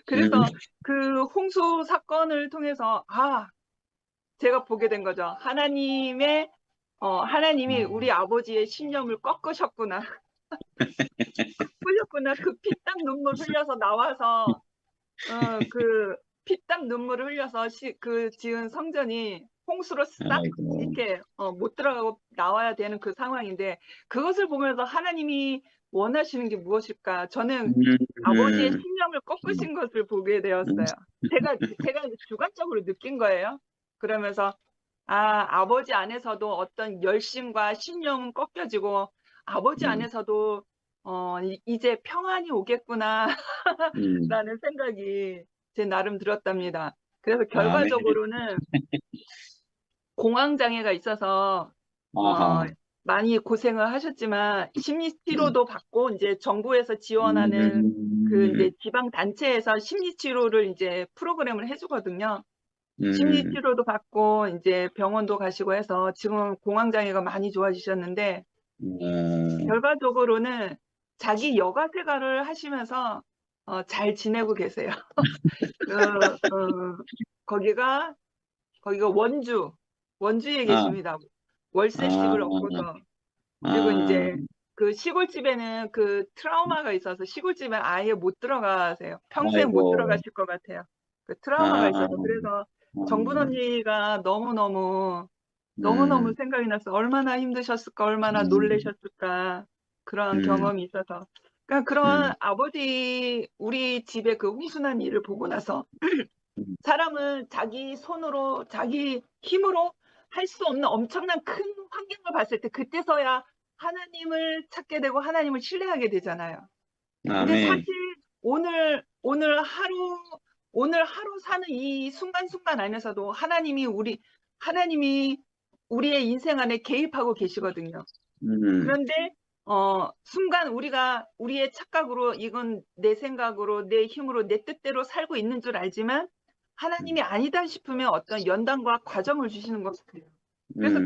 그래서 그 홍수 사건을 통해서 제가 보게 된 거죠. 하나님이 우리 아버지의 신념을 꺾으셨구나. 꺾으셨구나. 그 피땀 눈물 흘려서 나와서 그 피땀 눈물을 흘려서 지은 성전이 홍수로 싹 이렇게 못 들어가고 나와야 되는 그 상황인데 그것을 보면서 하나님이 원하시는 게 무엇일까? 저는 아버지의 신념을 꺾으신 것을 보게 되었어요. 제가 주관적으로 느낀 거예요. 그러면서 아버지 안에서도 어떤 열심과 신념은 꺾여지고 아버지 안에서도 이제 평안이 오겠구나 라는 생각이 제 나름 들었답니다. 그래서 결과적으로는 공황장애가 있어서 많이 고생을 하셨지만 심리치료도 받고 이제 정부에서 지원하는 그 이제 지방 단체에서 심리치료를 이제 프로그램을 해주거든요. 심리치료도 받고 이제 병원도 가시고 해서 지금 공황장애가 많이 좋아지셨는데 결과적으로는 자기 여가 생활을 하시면서 잘 지내고 계세요. 거기가 원주에 계십니다. 월세집을 얻고서. 그리고 이제 그 시골집에는 그 트라우마가 있어서 시골집에 아예 못 들어가세요. 평생 못 들어가실 것 같아요. 그 트라우마가 있어서. 그래서 정분 언니가 너무너무 생각이 나서 얼마나 힘드셨을까, 얼마나 놀라셨을까 그런 경험이 있어서. 그러니까 그런 우리 집에 그 홍수난 일을 보고 나서 사람은 자기 손으로, 자기 힘으로 할 수 없는 엄청난 큰 환경을 봤을 때 그때서야 하나님을 찾게 되고 하나님을 신뢰하게 되잖아요. 근데 사실 오늘 하루 사는 이 순간순간 안에서도 하나님이 우리의 인생 안에 개입하고 계시거든요. 그런데 순간 우리의 착각으로 이건 내 생각으로 내 힘으로 내 뜻대로 살고 있는 줄 알지만 하나님이 아니다 싶으면 어떤 연단과 과정을 주시는 것 같아요. 그래서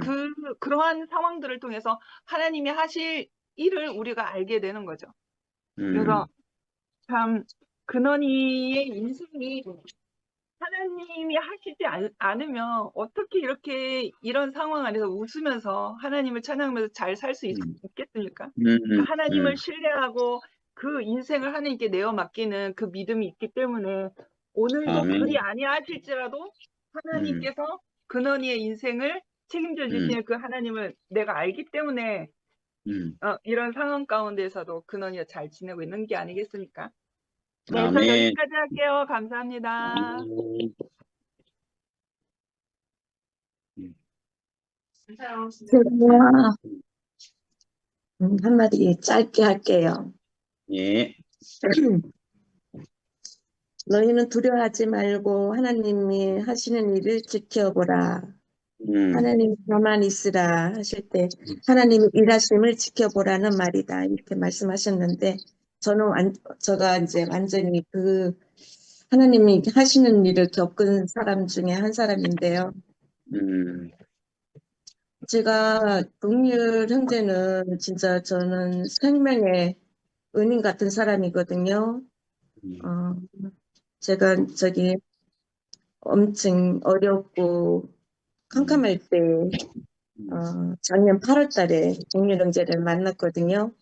그러한 상황들을 통해서 하나님이 하실 일을 우리가 알게 되는 거죠. 그래서 참 근원이의 인생이 하나님이 하시지 않으면 어떻게 이렇게 이런 상황 안에서 웃으면서 하나님을 찬양하면서 잘 살 수 있겠습니까? 그러니까 하나님을 신뢰하고 그 인생을 하나님께 내어 맡기는 그 믿음이 있기 때문에 오늘도 아멘. 그리 아니하실지라도 하나님께서 근원이의 인생을 책임져 주시는 그 하나님을 내가 알기 때문에 이런 상황 가운데서도 근원이가 잘 지내고 있는 게 아니겠습니까? 네, 저 아멘. 여기까지 할게요. 감사합니다. 아멘. 제가 한마디 짧게 할게요. 예. 너희는 두려워하지 말고 하나님이 하시는 일을 지켜보라. 하나님 가만히 있으라 하실 때 하나님의 일하심을 지켜보라는 말이다. 이렇게 말씀하셨는데 제가 이제 완전히 그 하나님이 하시는 일을 겪은 사람 중에 한 사람인데요. 제가 동률 형제는 진짜 저는 생명의 은인 같은 사람이거든요. 제가 엄청 어렵고 캄캄할 때 작년 8월 달에 동률 형제를 만났거든요.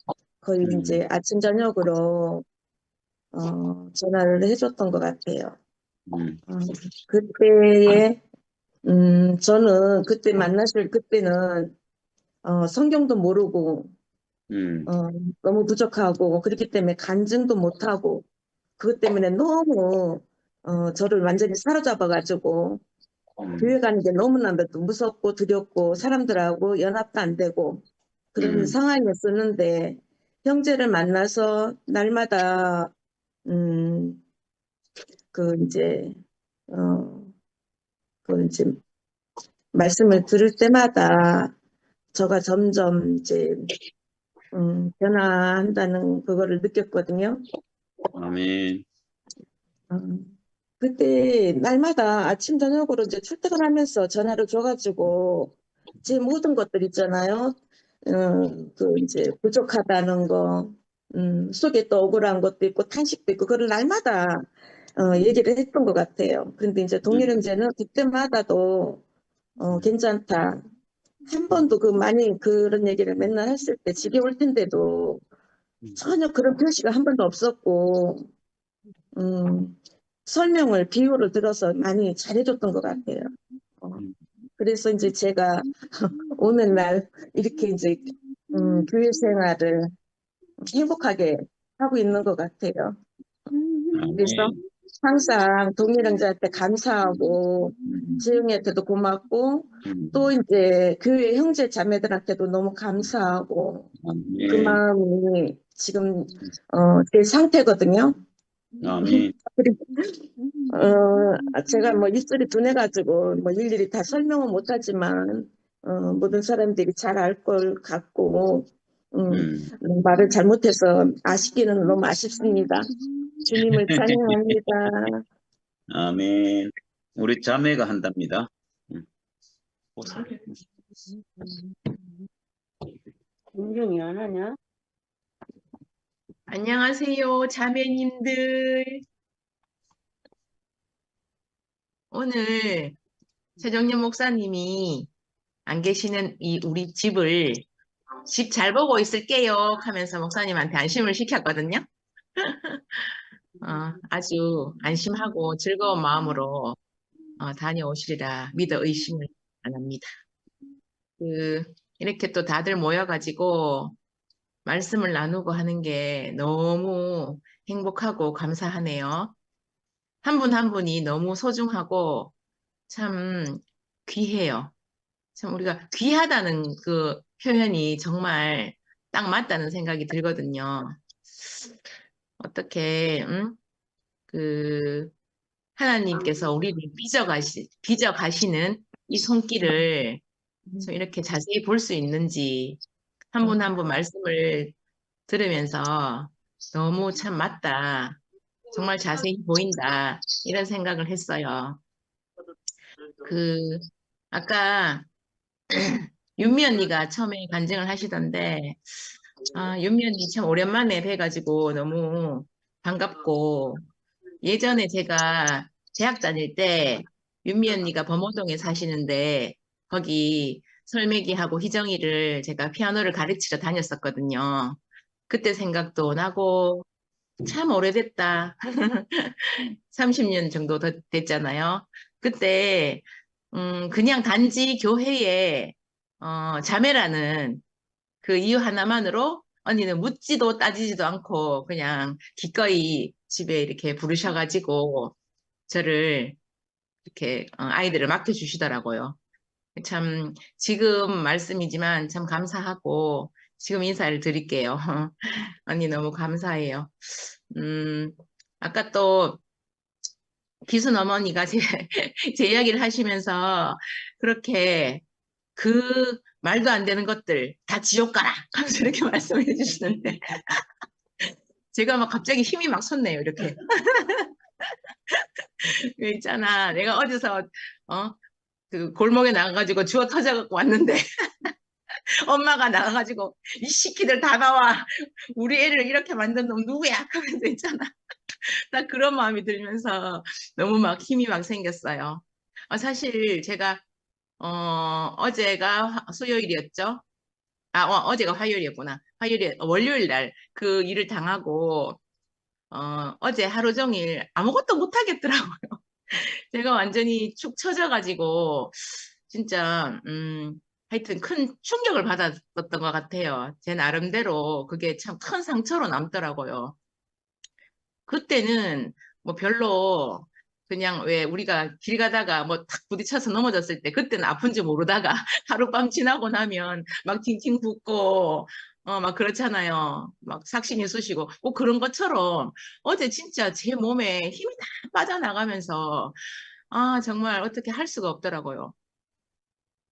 거의 이제 아침 저녁으로 전화를 해줬던 것 같아요. 그때에 저는 그때 그때는 성경도 모르고 너무 부족하고 그렇기 때문에 간증도 못하고 그것 때문에 너무 저를 완전히 사로잡아가지고 교회 가는 게 너무나도 무섭고 두렵고 사람들하고 연합도 안 되고 그런 상황이었었는데 형제를 만나서 날마다 이제 말씀을 들을 때마다 저가 점점 이제 변화한다는 그거를 느꼈거든요. 아멘. 그때 날마다 아침 저녁으로 이제 출퇴근 하면서 전화를 줘가지고 제 모든 것들 있잖아요. 이제 부족하다는 거, 속에 또 억울한 것도 있고 탄식도 있고 그걸 날마다 얘기를 했던 것 같아요. 그런데 이제 동일 형제는 그때마다도 괜찮다. 한 번도 많이 그런 얘기를 맨날 했을 때 집에 올 텐데도 전혀 그런 표시가 한 번도 없었고 설명을 비유를 들어서 많이 잘해줬던 것 같아요. 그래서 이제 제가 오늘날 이렇게 이제 교회 생활을 행복하게 하고 있는 것 같아요. 그래서 항상 동일 형제한테 감사하고 지영이한테도 고맙고 또 이제 교회 형제 자매들한테도 너무 감사하고 그 마음이 지금 제 상태거든요. 아멘. 그리고 제가 뭐 입술이 둔해가지고 뭐 일일이 다 설명은 못하지만 모든 사람들이 잘 알 걸 같고 말을 잘못해서 아쉽기는 너무 아쉽습니다. 주님을 찬양합니다. 아멘. 우리 자매가 한답니다. 인정이 안 하냐? 안녕하세요, 자매님들. 오늘 최정년 목사님이 안 계시는 우리 집을 집 잘 보고 있을게요 하면서 목사님한테 안심을 시켰거든요. 아주 안심하고 즐거운 마음으로 다녀오시리라 믿어 의심을 안 합니다. 이렇게 또 다들 모여가지고 말씀을 나누고 하는 게 너무 행복하고 감사하네요. 한 분 한 분이 너무 소중하고 참 귀해요. 참 우리가 귀하다는 그 표현이 정말 딱 맞다는 생각이 들거든요. 어떻게 하나님께서 우리를 빚어가시는 이 손길을 좀 이렇게 자세히 볼 수 있는지 한 분 한 분 말씀을 들으면서 너무 참 맞다. 정말 자세히 보인다. 이런 생각을 했어요. 아까 윤미 언니가 처음에 간증을 하시던데 윤미 언니 참 오랜만에 뵈가지고 너무 반갑고, 예전에 제가 대학 다닐 때 윤미 언니가 범호동에 사시는데 거기 설매기하고 희정이를 제가 피아노를 가르치러 다녔었거든요. 그때 생각도 나고 참 오래됐다. 30년 정도 됐잖아요. 그때 그냥 단지 교회에 자매라는 그 이유 하나만으로 언니는 묻지도 따지지도 않고 그냥 기꺼이 집에 이렇게 부르셔가지고 저를 이렇게 아이들을 맡겨주시더라고요. 참 지금 말씀이지만 참 감사하고 지금 인사를 드릴게요. 언니 너무 감사해요. 음, 아까 또 기순 어머니가 제 이야기를 하시면서 그렇게 그 말도 안 되는 것들 다 지옥 가라 하면서 이렇게 말씀해 주시는데 제가 막 갑자기 힘이 막 솟네요. 이렇게. 그 있잖아. 내가 어디서 그 골목에 나가가지고 주워 터져갖고 왔는데 엄마가 나가가지고 이 시키들 다 나와. 우리 애를 이렇게 만든 놈 누구야? 하면서 있잖아. 딱 그런 마음이 들면서 너무 막 힘이 막 생겼어요. 사실 제가 어제가 수요일이었죠. 어제가 화요일이었구나. 월요일 날 그 일을 당하고 어제 하루 종일 아무것도 못 하겠더라고요. 제가 완전히 축 처져가지고 진짜 하여튼 큰 충격을 받았었던 것 같아요. 제 나름대로 그게 참 큰 상처로 남더라고요. 그때는 뭐 별로 그냥 왜 우리가 길 가다가 뭐 탁 부딪혀서 넘어졌을 때 그때는 아픈지 모르다가 하룻밤 지나고 나면 막 팅팅 붓고 막 그렇잖아요. 막 삭신이 쑤시고 꼭 그런 것처럼 어제 진짜 제 몸에 힘이 다 빠져나가면서 정말 어떻게 할 수가 없더라고요.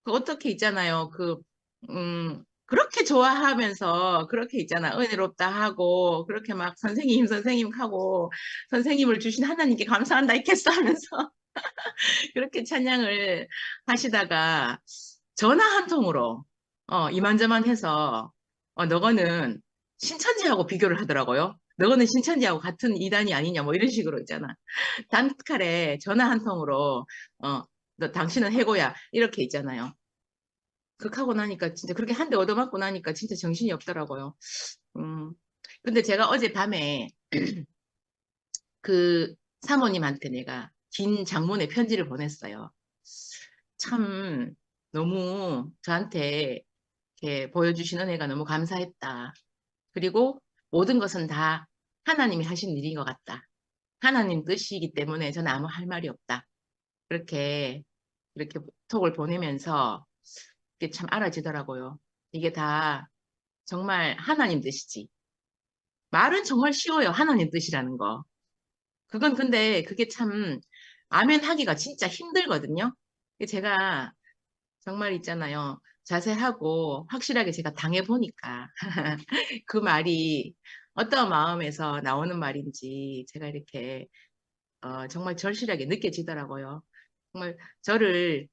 그 어떻게 있잖아요. 그렇게 좋아하면서 그렇게 있잖아. 은혜롭다 하고 그렇게 막 선생님 하고 선생님을 주신 하나님께 감사한다 했겠어 하면서 그렇게 찬양을 하시다가 전화 한 통으로 이만저만 해서 너거는 신천지하고 비교를 하더라고요. 너거는 신천지하고 같은 이단이 아니냐 뭐 이런 식으로 있잖아. 단칼에 전화 한 통으로 너 당신은 해고야 이렇게 있잖아요. 그렇게 하고 나니까 진짜 그렇게 한 대 얻어맞고 나니까 진짜 정신이 없더라고요. 근데 제가 어젯밤에 그 사모님한테 내가 긴 장문의 편지를 보냈어요. 참 너무 저한테 이렇게 보여주신 은혜가 너무 감사했다. 그리고 모든 것은 다 하나님이 하신 일인 것 같다. 하나님 뜻이기 때문에 저는 아무 할 말이 없다. 이렇게 톡을 보내면서 이게 참 알아지더라고요. 이게 다 정말 하나님 뜻이지. 말은 정말 쉬워요. 하나님 뜻이라는 거. 그건 근데 그게 참 아멘 하기가 진짜 힘들거든요. 제가 정말 있잖아요. 자세하고 확실하게 제가 당해보니까 그 말이 어떤 마음에서 나오는 말인지 제가 이렇게 정말 절실하게 느껴지더라고요. 정말 저를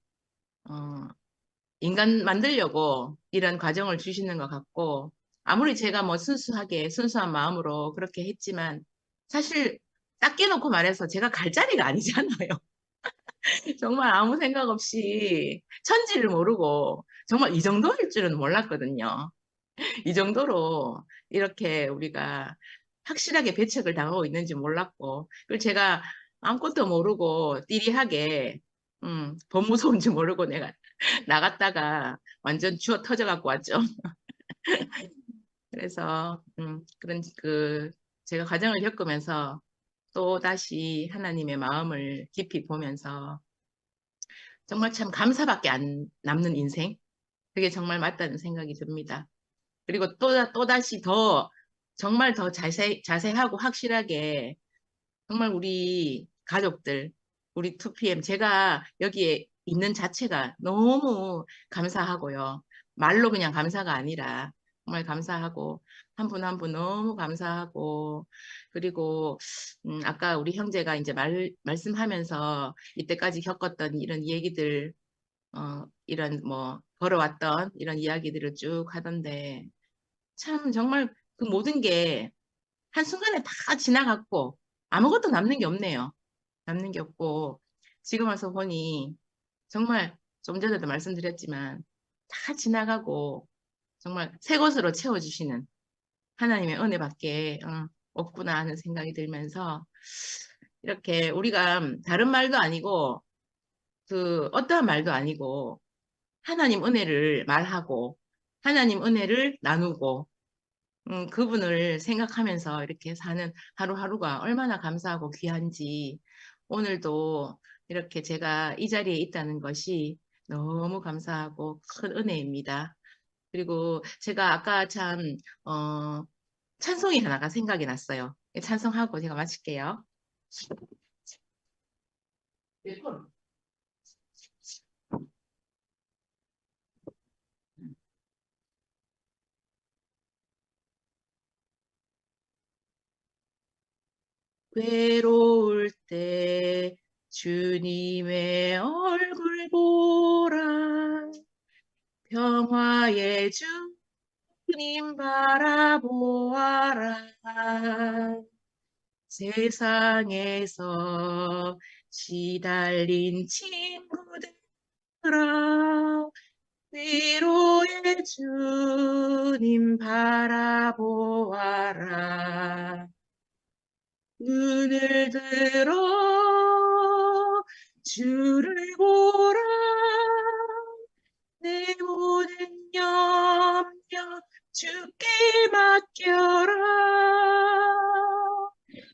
인간 만들려고 이런 과정을 주시는 것 같고 아무리 제가 뭐 순수한 마음으로 그렇게 했지만 사실 딱 깨놓고 말해서 제가 갈 자리가 아니잖아요. 정말 아무 생각 없이 천지를 모르고 정말 이 정도일 줄은 몰랐거든요. 이 정도로 이렇게 우리가 확실하게 배척을 당하고 있는지 몰랐고 그리고 제가 아무것도 모르고 띠리하게 법 무서운지 모르고 내가 나갔다가 완전 주워 터져 갖고 왔죠. 그래서 그런 제가 과정을 겪으면서 또 다시 하나님의 마음을 깊이 보면서 정말 참 감사밖에 안 남는 인생 그게 정말 맞다는 생각이 듭니다. 그리고 또다시 정말 더 자세하고 확실하게 정말 우리 가족들 우리 2PM 제가 여기에 있는 자체가 너무 감사하고요. 말로 그냥 감사가 아니라 정말 감사하고 한 분 한 분 너무 감사하고 그리고 아까 우리 형제가 이제 말씀하면서 이때까지 겪었던 이런 얘기들 이런 뭐 걸어왔던 이런 이야기들을 쭉 하던데 참 정말 그 모든 게 한순간에 다 지나갔고 아무것도 남는 게 없네요. 남는 게 없고 지금 와서 보니 정말 좀 전에도 말씀드렸지만 다 지나가고 정말 새 것으로 채워주시는 하나님의 은혜밖에 없구나 하는 생각이 들면서 이렇게 우리가 다른 말도 아니고 그 어떠한 말도 아니고 하나님 은혜를 말하고 하나님 은혜를 나누고 그분을 생각하면서 이렇게 사는 하루하루가 얼마나 감사하고 귀한지 오늘도 이렇게 제가 이 자리에 있다는 것이 너무 감사하고 큰 은혜입니다. 그리고 제가 아까 참 찬송이 하나가 생각이 났어요. 찬송하고 제가 마칠게요. 외로울 때 주님의 얼굴 보라. 평화의 주님 바라보아라. 세상에서 시달린 친구들아, 위로의 주님 바라보아라. 눈을 들어 주를 보라. 내 모든 염려 주께 맡겨라.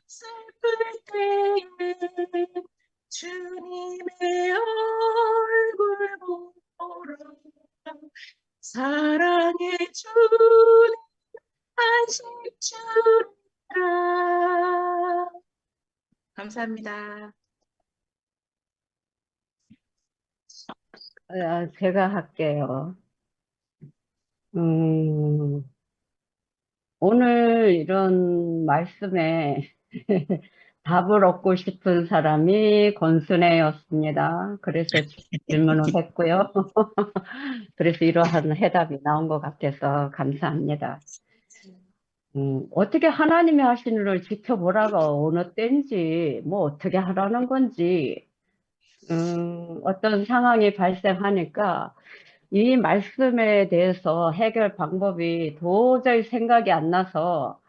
슬플 때에 주님의 얼굴 보라. 사랑의 주님 안식 주라. 감사합니다. 제가 할게요. 오늘 이런 말씀에 답을 얻고 싶은 사람이 권순애였습니다. 그래서 질문을 했고요. 그래서 이러한 해답이 나온 것 같아서 감사합니다. 어떻게 하나님이 하시는 일을 지켜보라고 어느 때인지 뭐 어떻게 하라는 건지 어떤 상황이 발생하니까 이 말씀에 대해서 해결 방법이 도저히 생각이 안 나서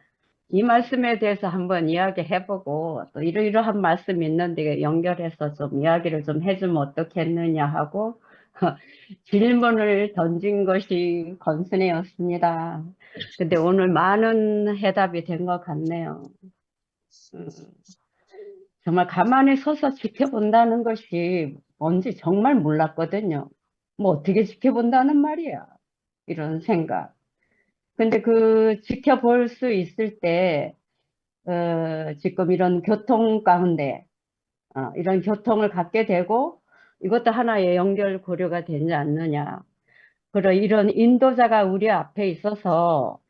이 말씀에 대해서 한번 이야기해보고 또 이러이러한 말씀이 있는데 연결해서 좀 이야기를 좀 해주면 어떻겠느냐 하고 질문을 던진 것이 권순애였습니다. 근데 오늘 많은 해답이 된 것 같네요. 정말 가만히 서서 지켜본다는 것이 뭔지 정말 몰랐거든요. 뭐 어떻게 지켜본다는 말이야. 이런 생각. 근데 그 지켜볼 수 있을 때 지금 이런 교통 가운데 이런 교통을 갖게 되고 이것도 하나의 연결 고려가 되지 않느냐. 그런 이런 인도자가 우리 앞에 있어서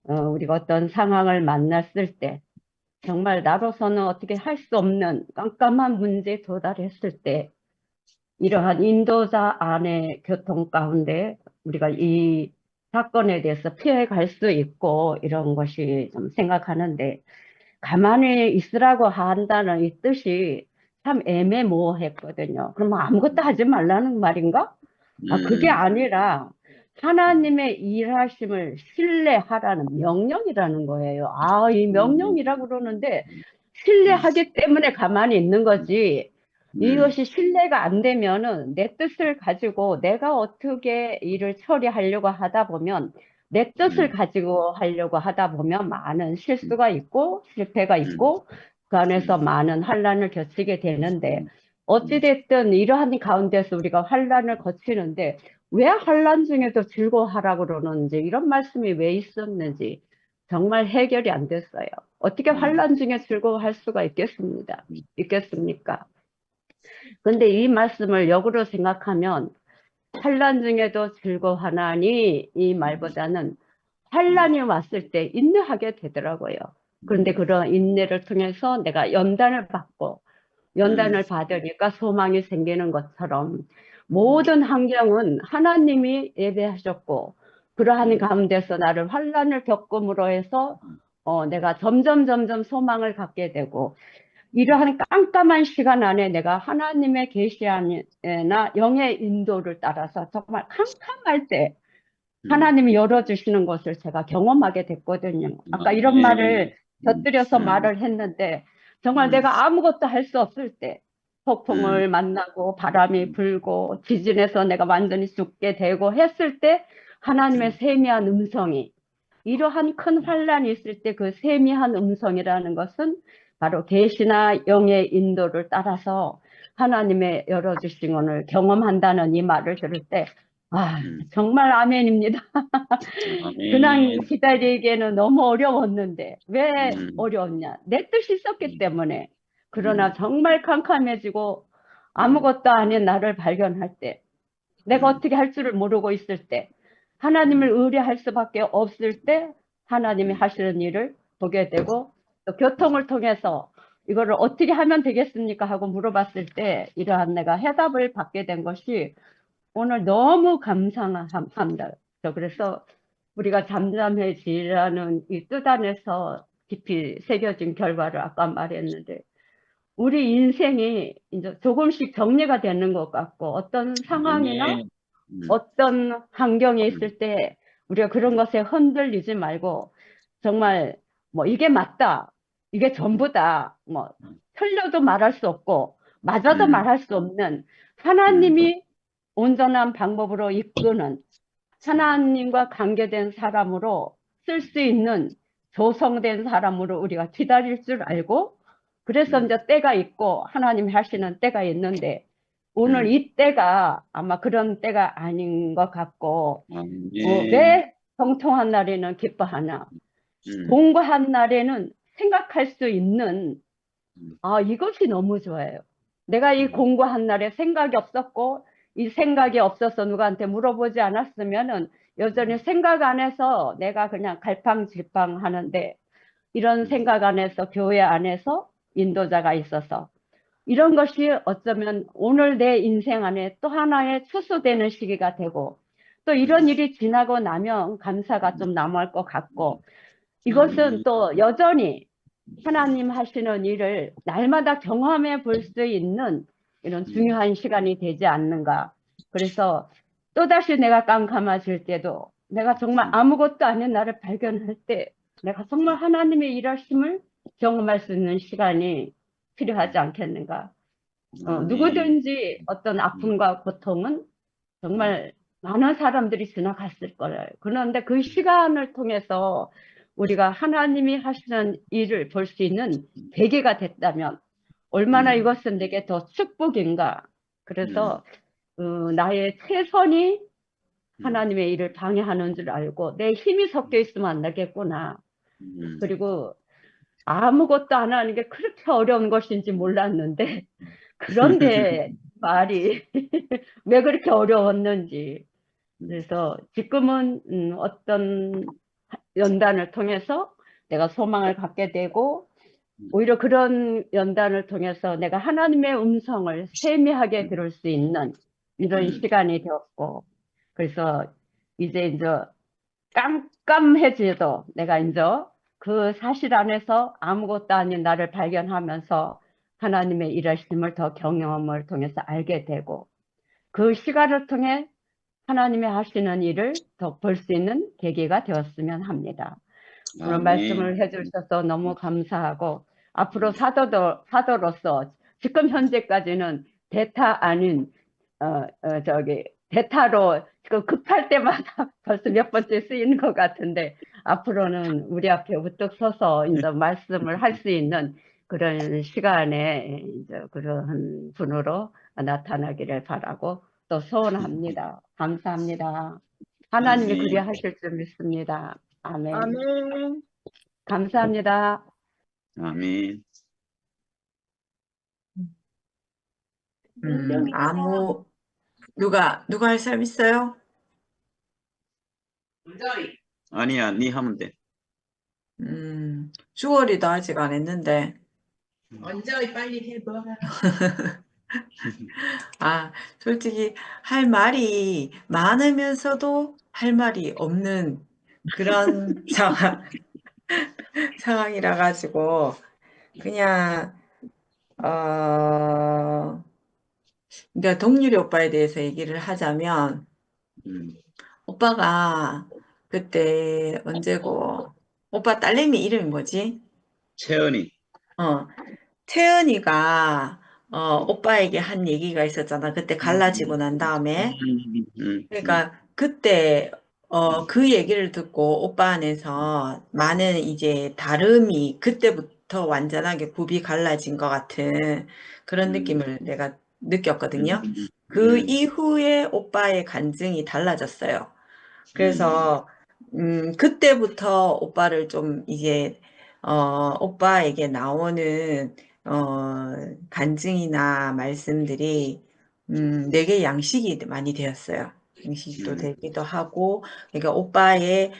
우리가 어떤 상황을 만났을 때 정말 나로서는 어떻게 할 수 없는 깜깜한 문제에 도달했을 때 이러한 인도자 안의 교통 가운데 우리가 이 사건에 대해서 피해 갈 수 있고 이런 것이 좀 생각하는데 가만히 있으라고 한다는 이 뜻이 참 애매모호했거든요. 그럼 아무것도 하지 말라는 말인가? 그게 아니라 하나님의 일하심을 신뢰하라는 명령이라는 거예요. 이 명령이라고 그러는데 신뢰하기 때문에 가만히 있는 거지. 이것이 신뢰가 안 되면은 내 뜻을 가지고 내가 어떻게 일을 처리하려고 하다 보면 내 뜻을 가지고 하려고 하다 보면 많은 실수가 있고 실패가 있고 그 안에서 많은 환란을 겪게 되는데 어찌됐든 이러한 가운데서 우리가 환란을 거치는데 왜 환란 중에도 즐거워하라고 그러는지 이런 말씀이 왜 있었는지 정말 해결이 안 됐어요. 어떻게 환란 중에 즐거워할 수가 있겠습니까? 근데 이 말씀을 역으로 생각하면 환란 중에도 즐거워하나니 이 말보다는 환란이 왔을 때 인내하게 되더라고요. 그런데 그런 인내를 통해서 내가 연단을 받고 연단을 받으니까 소망이 생기는 것처럼 모든 환경은 하나님이 예배하셨고 그러한 가운데서 나를 환란을 겪음으로 해서 내가 점점 소망을 갖게 되고 이러한 깜깜한 시간 안에 내가 하나님의 계시나 영의 인도를 따라서 정말 캄캄할 때 하나님이 열어주시는 것을 제가 경험하게 됐거든요. 아까 이런 말을 곁들여서 말을 했는데 정말 내가 아무것도 할 수 없을 때 폭풍을 만나고 바람이 불고 지진에서 내가 완전히 죽게 되고 했을 때 하나님의 세미한 음성이 이러한 큰 환란이 있을 때 그 세미한 음성이라는 것은 바로 계시나 영의 인도를 따라서 하나님의 열어주신 것을 경험한다는 이 말을 들을 때 정말 아멘입니다. 그냥 기다리기에는 너무 어려웠는데 왜 어려웠냐? 내 뜻이 있었기 때문에. 그러나 정말 캄캄해지고 아무것도 아닌 나를 발견할 때 내가 어떻게 할 줄을 모르고 있을 때 하나님을 의뢰할 수밖에 없을 때 하나님이 하시는 일을 보게 되고 또 교통을 통해서 이거를 어떻게 하면 되겠습니까? 하고 물어봤을 때 이러한 내가 해답을 받게 된 것이 오늘 너무 감사합니다. 그래서 우리가 잠잠해지라는 이 뜻 안에서 깊이 새겨진 결과를 아까 말했는데 우리 인생이 이제 조금씩 정리가 되는 것 같고 어떤 상황이나 어떤 환경에 있을 때 우리가 그런 것에 흔들리지 말고 정말 뭐 이게 맞다, 이게 전부다, 뭐 틀려도 말할 수 없고 맞아도 말할 수 없는 하나님이 온전한 방법으로 이끄는 하나님과 관계된 사람으로 쓸 수 있는 조성된 사람으로 우리가 기다릴 줄 알고 그래서 이제 때가 있고 하나님이 하시는 때가 있는데 오늘 이 때가 아마 그런 때가 아닌 것 같고 왜 성통한 날에는 기뻐하나 공고한 날에는 생각할 수 있는 이것이 너무 좋아요. 내가 이 공고한 날에 생각이 없었고 이 생각이 없어서 누구한테 물어보지 않았으면은 여전히 생각 안에서 내가 그냥 갈팡질팡 하는데 이런 생각 안에서 교회 안에서 인도자가 있어서 이런 것이 어쩌면 오늘 내 인생 안에 또 하나의 추수되는 시기가 되고 또 이런 일이 지나고 나면 감사가 좀 남을 것 같고 이것은 또 여전히 하나님 하시는 일을 날마다 경험해 볼 수 있는 이런 중요한 시간이 되지 않는가. 그래서 또다시 내가 깜깜해질 때도 내가 정말 아무것도 아닌 나를 발견할 때 내가 정말 하나님의 일하심을 경험할 수 있는 시간이 필요하지 않겠는가. 누구든지 어떤 아픔과 고통은 정말 많은 사람들이 지나갔을 거예요. 그런데 그 시간을 통해서 우리가 하나님이 하시는 일을 볼 수 있는 계기가 됐다면 얼마나 이것은 내게 더 축복인가. 그래서 나의 최선이 하나님의 일을 방해하는 줄 알고 내 힘이 섞여 있으면 안 되겠구나. 그리고 아무것도 안 하는 게 그렇게 어려운 것인지 몰랐는데 그런데 말이 왜 그렇게 어려웠는지. 그래서 지금은 어떤 연단을 통해서 내가 소망을 갖게 되고 오히려 그런 연단을 통해서 내가 하나님의 음성을 세미하게 들을 수 있는 이런 시간이 되었고 그래서 이제 깜깜해져도 내가 이제 그 사실 안에서 아무것도 아닌 나를 발견하면서 하나님의 일하심을 더 경험을 통해서 알게 되고 그 시간을 통해 하나님이 하시는 일을 더 볼 수 있는 계기가 되었으면 합니다. 오늘 말씀을 해주셔서 너무 감사하고 앞으로 사도로서 지금 현재까지는 대타 아닌 대타로 지금 급할 때마다 벌써 몇 번째 쓰이는 것 같은데 앞으로는 우리 앞에 우뚝 서서 이제 말씀을 할 수 있는 그런 시간에 이제 그런 분으로 나타나기를 바라고 또 소원합니다. 감사합니다. 하나님이 아멘. 그리 하실 줄 믿습니다. 아멘. 아멘. 감사합니다. 아멘. 누가 할 사람 있어요? 아니야, 네 하면 돼. 주월이도 아직 안 했는데. 언제 빨리 해봐. 아, 솔직히 할 말이 많으면서도 할 말이 없는 그런 상황이라 가지고 그냥 그러니까 동률이 오빠에 대해서 얘기를 하자면 오빠가 그때 언제고 오빠 딸내미 이름이 뭐지? 채연이. 채은이가 오빠에게 한 얘기가 있었잖아. 그때 갈라지고 난 다음에. 그러니까 그때 그 얘기를 듣고 오빠 안에서 많은 이제 다름이 그때부터 완전하게 굽이 갈라진 것 같은 그런 느낌을 내가 느꼈거든요. 그 이후에 오빠의 간증이 달라졌어요. 그래서 그때부터 오빠를 좀 이제 오빠에게 나오는 간증이나 말씀들이 내게 양식이 많이 되었어요. 양식도 되기도 하고, 그러니까 오빠의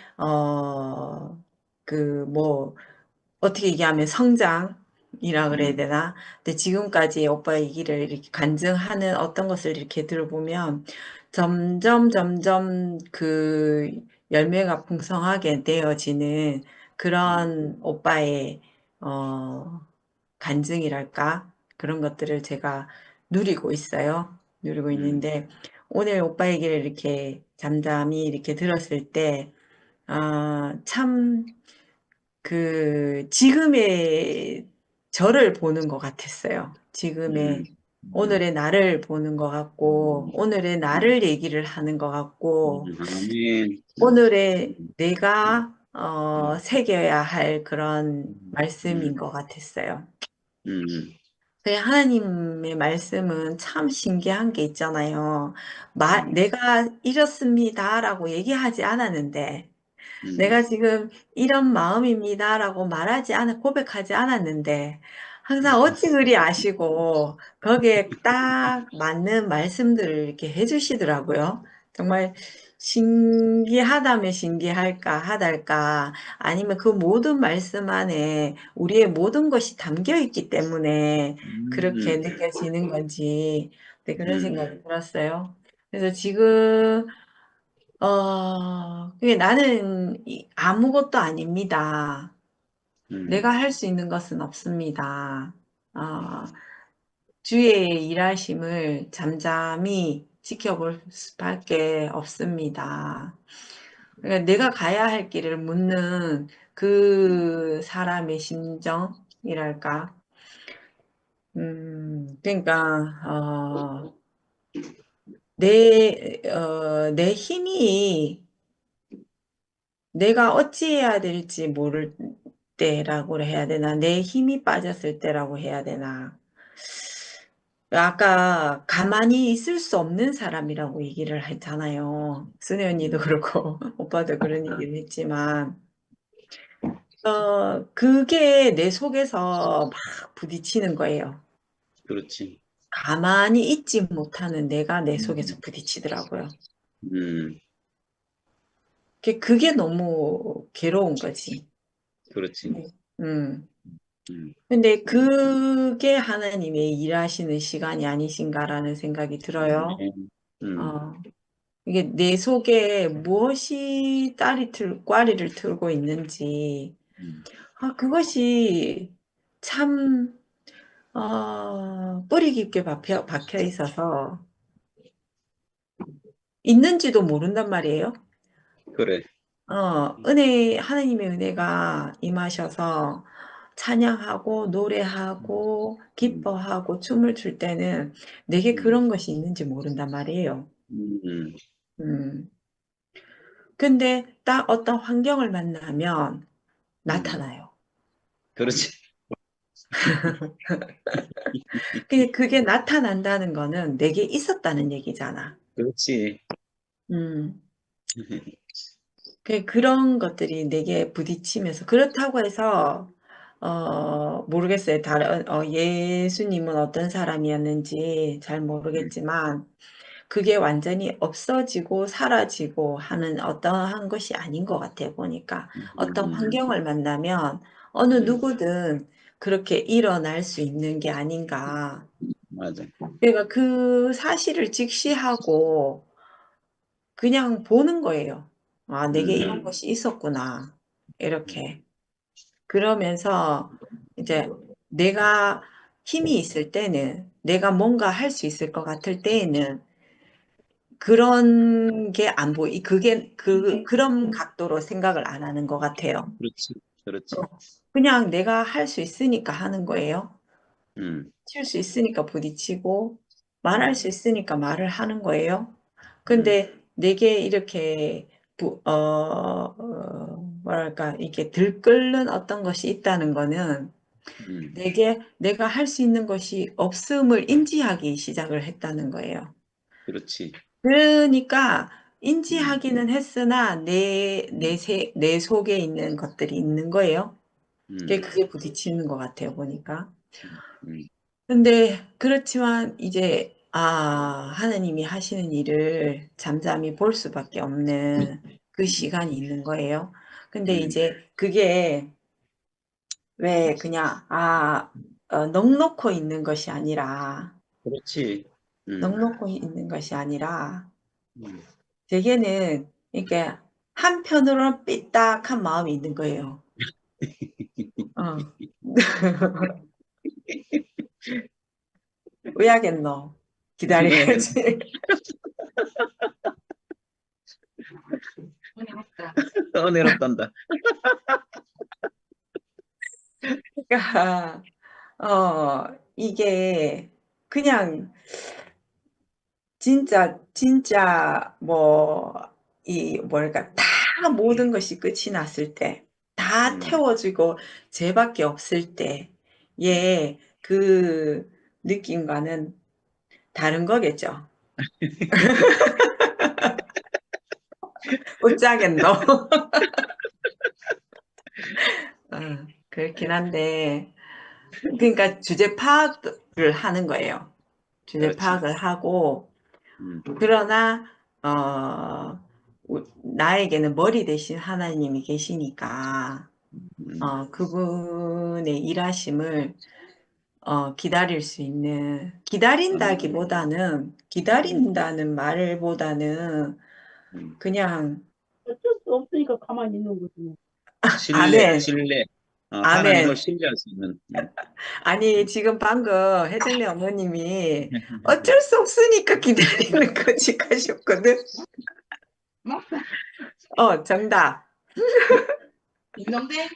그 뭐 어떻게 얘기하면 성장이라 그래야 되나? 근데 지금까지 오빠의 얘기를 이렇게 간증하는 어떤 것을 이렇게 들어보면 점점 그 열매가 풍성하게 되어지는 그런 오빠의 간증이랄까? 그런 것들을 제가 누리고 있어요. 누리고 있는데 오늘 오빠 얘기를 이렇게 잠잠히 이렇게 들었을 때 참 그 지금의 저를 보는 것 같았어요. 지금의 오늘의 나를 보는 것 같고 오늘의 나를 얘기를 하는 것 같고 아멘. 오늘의 내가 새겨야 할 그런 말씀인 것 같았어요. 하나님의 말씀은 참 신기한 게 있잖아요. 내가 이렇습니다라고 얘기하지 않았는데 내가 지금 이런 마음입니다라고 고백하지 않았는데 항상 어찌 그리 아시고 거기에 딱 맞는 말씀들을 이렇게 해주시더라고요. 정말 신기하다면 신기할까 하달까 아니면 그 모든 말씀 안에 우리의 모든 것이 담겨 있기 때문에 그렇게 느껴지는 건지 네, 그런 생각이 들었어요. 그래서 지금 그게 나는 아무것도 아닙니다. 내가 할 수 있는 것은 없습니다. 주의 일하심을 잠잠히 지켜볼 수밖에 없습니다. 그러니까 내가 가야 할 길을 묻는 그 사람의 심정이랄까. 그러니까 내 힘이 내가 어찌해야 될지 모를 때라고 해야 되나? 내 힘이 빠졌을 때라고 해야 되나? 아까 가만히 있을 수 없는 사람이라고 얘기를 했잖아요. 순혜 언니도 그렇고 오빠도 그런 얘기를 했지만 그게 내 속에서 막 부딪히는 거예요. 그렇지. 가만히 있지 못하는 내가 내 속에서 부딪히더라고요. 그게 너무 괴로운 거지. 그렇지. 근데 그게 하나님의 일하시는 시간이 아니신가라는 생각이 들어요. 이게 내 속에 무엇이 꽈리를 틀고 있는지, 그것이 참, 뿌리 깊게 박혀 있어서 있는지도 모른단 말이에요. 그래. 하나님의 은혜가 임하셔서 찬양하고 노래하고 기뻐하고 춤을 출 때는 내게 그런 것이 있는지 모른단 말이에요. 근데 딱 어떤 환경을 만나면 나타나요. 그렇지. 근데 그게 나타난다는 거는 내게 있었다는 얘기잖아. 그렇지. 그런 것들이 내게 부딪히면서 그렇다고 해서 모르겠어요. 예수님은 어떤 사람이었는지 잘 모르겠지만 그게 완전히 없어지고 사라지고 하는 어떠한 것이 아닌 것 같아요. 보니까 어떤 환경을 만나면 어느 누구든 그렇게 일어날 수 있는 게 아닌가. 맞아. 내가 그 사실을 직시하고 그냥 보는 거예요. 아, 내게 이런 것이 있었구나. 이렇게. 그러면서 이제 내가 힘이 있을 때는, 내가 뭔가 할 수 있을 것 같을 때에는 그런 게 안 그런 각도로 생각을 안 하는 것 같아요. 그렇지, 그렇지. 그냥 내가 할 수 있으니까 하는 거예요. 음, 칠 수 있으니까 부딪히고, 말할 수 있으니까 말을 하는 거예요. 음, 근데 내게 이렇게, 뭐랄까, 이렇게 들끓는 어떤 것이 있다는 거는 내가 할 수 있는 것이 없음을 인지하기 시작을 했다는 거예요. 그렇지. 그러니까 인지하기는 했으나 내 속에 있는 것들이 있는 거예요. 그게 부딪히는 것 같아요, 보니까. 음, 근데 그렇지만 이제 하나님이 하시는 일을 잠잠히 볼 수밖에 없는 그 시간이 있는 거예요. 근데 이제 그게 왜 그냥 넉넉히 있는 것이 아니라 그렇지. 넉넉히 있는 것이 아니라 음. 대개는 이렇게 한편으로는 삐딱한 마음이 있는 거예요. 어. 왜 하겠노? 기다려야지. 은혜롭단다. 그러니까 이게 그냥 진짜 뭐랄까 다 모든 것이 끝이 났을 때, 다 태워지고 쟤밖에 없을 때의 그 느낌과는 다른 거겠죠. 어쩌겠노? 그렇긴 한데, 그러니까 주제 파악을 하는 거예요. 주제 그렇지. 파악을 하고, 그러나 나에게는 머리 대신 하나님이 계시니까 그분의 일하심을 기다릴 수 있는, 기다린다는 말보다는 그냥 어쩔 수 없으니까 가만히 있는 거지. 뭐. 아멘. 신뢰. 아멘. 하나님을 신뢰할 수 있는. 아니, 지금 방금 혜정네 어머님이 어쩔 수 없으니까 기다리는 거지 하셨거든. 정답. 인정돼?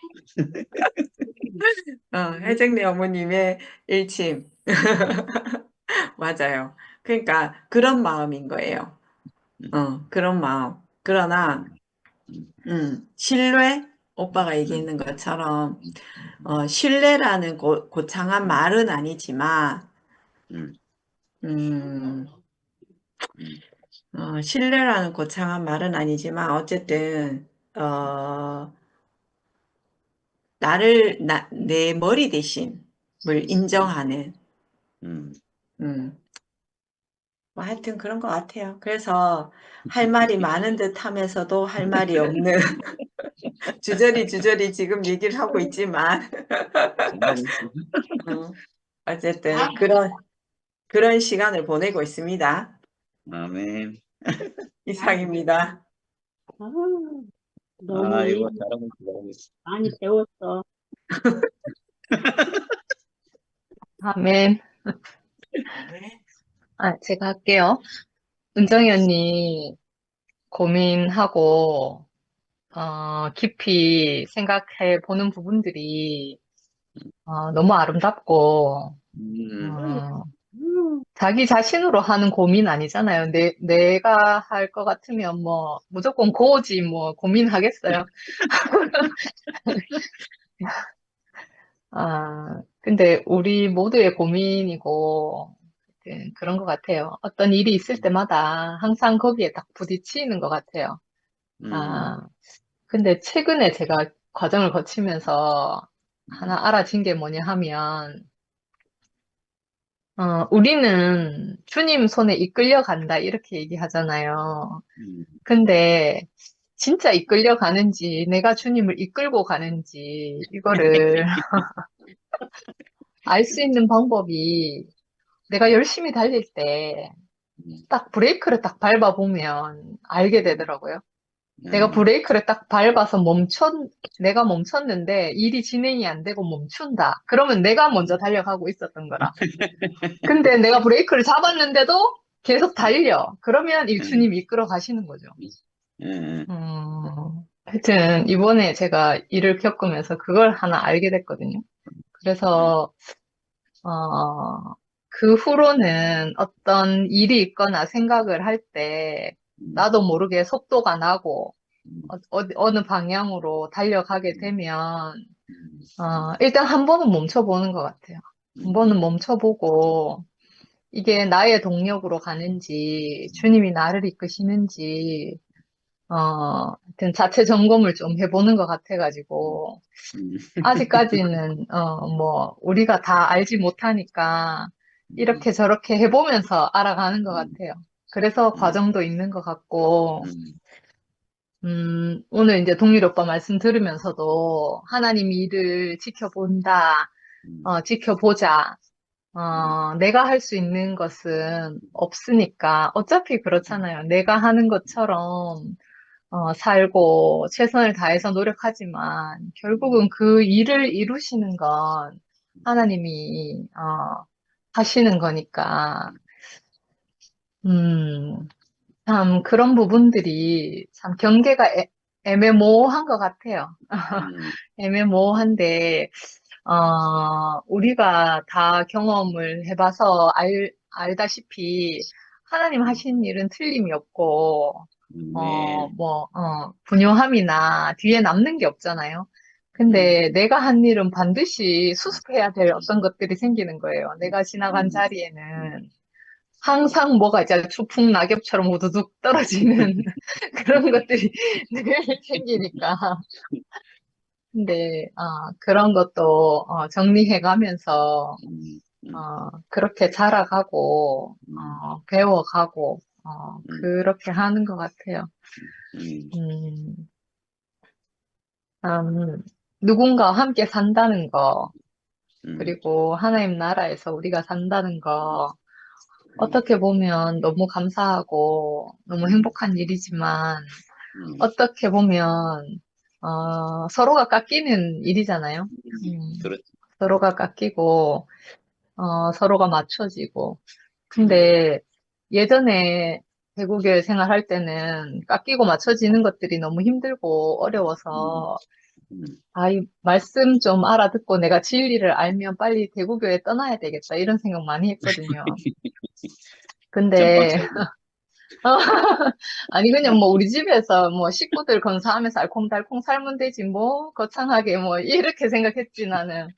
혜정네 어머님의 일침. 맞아요. 그러니까 그런 마음인 거예요. 그런 마음. 그러나 신뢰? 오빠가 얘기했는 것처럼 신뢰라는 고창한 말은 아니지만 신뢰라는 거창한 말은 아니지만 어쨌든 내 머리 대신을 인정하는 뭐 하여튼 그런 것 같아요. 그래서 할 말이 많은 듯 하면서도 할 말이 없는 주저리 지금 얘기를 하고 있지만 어쨌든 그런 시간을 보내고 있습니다. 아멘. 이상입니다. 너무 이거 잘하고 있어. 많이 배웠어. 아멘. 제가 할게요. 은정이 언니 고민하고, 깊이 생각해 보는 부분들이, 너무 아름답고, 자기 자신으로 하는 고민 아니잖아요. 내가 할 것 같으면 뭐, 무조건 고지, 뭐, 고민하겠어요. 근데 우리 모두의 고민이고, 그런 것 같아요. 어떤 일이 있을 때마다 항상 거기에 딱 부딪히는 것 같아요. 근데 최근에 제가 과정을 거치면서 하나 알아진 게 뭐냐 하면, 우리는 주님 손에 이끌려 간다, 이렇게 얘기하잖아요. 근데 진짜 이끌려 가는지, 내가 주님을 이끌고 가는지, 이거를 알 수 있는 방법이 내가 열심히 달릴 때 딱 브레이크를 딱 밟아보면 알게 되더라고요. 내가 브레이크를 딱 밟아서 내가 멈췄는데 일이 진행이 안 되고 멈춘다. 그러면 내가 먼저 달려가고 있었던 거라. 근데 내가 브레이크를 잡았는데도 계속 달려. 그러면 주님이 이끌어 가시는 거죠. 하여튼 이번에 제가 일을 겪으면서 그걸 하나 알게 됐거든요. 그래서 그 후로는 어떤 일이 있거나 생각을 할 때 나도 모르게 속도가 나고 어느 방향으로 달려가게 되면 일단 한 번은 멈춰보는 것 같아요. 한 번은 멈춰보고 이게 나의 동력으로 가는지 주님이 나를 이끄시는지 하여튼 자체 점검을 좀 해보는 것 같아가지고 아직까지는 뭐 우리가 다 알지 못하니까 이렇게 저렇게 해보면서 알아가는 것 같아요. 그래서 과정도 있는 것 같고 오늘 이제 동일 오빠 말씀 들으면서도 하나님이 이를 지켜본다, 지켜보자. 내가 할 수 있는 것은 없으니까 어차피 그렇잖아요. 내가 하는 것처럼 살고 최선을 다해서 노력하지만 결국은 그 일을 이루시는 건 하나님이 하시는 거니까 참 그런 부분들이 참 경계가 애매모호한 것 같아요. 애매모호한데 우리가 다 경험을 해봐서 알다시피 하나님 하신 일은 틀림이 없고 분요함이나 뒤에 남는 게 없잖아요. 근데 내가 한 일은 반드시 수습해야 될 어떤 것들이 생기는 거예요. 내가 지나간 자리에는 항상 뭐가 이제 추풍 낙엽처럼 우두둑 떨어지는 그런 것들이 늘 생기니까. 근데 그런 것도 정리해 가면서 그렇게 자라가고 배워가고 그렇게 하는 것 같아요. 누군가와 함께 산다는 거, 그리고 하나님 나라에서 우리가 산다는 거, 어떻게 보면 너무 감사하고 너무 행복한 일이지만, 어떻게 보면 서로가 깎이는 일이잖아요. 그렇죠. 서로가 깎이고 서로가 맞춰지고. 근데 예전에 대구교회 생활할 때는 깎이고 맞춰지는 것들이 너무 힘들고 어려워서 이 말씀 좀 알아듣고 내가 진리를 알면 빨리 대구교회 떠나야 되겠다 이런 생각 많이 했거든요. 근데 아니 그냥 뭐 우리 집에서 뭐 식구들 건사하면서 알콩달콩 살면 되지 뭐 거창하게 뭐 이렇게 생각했지 나는.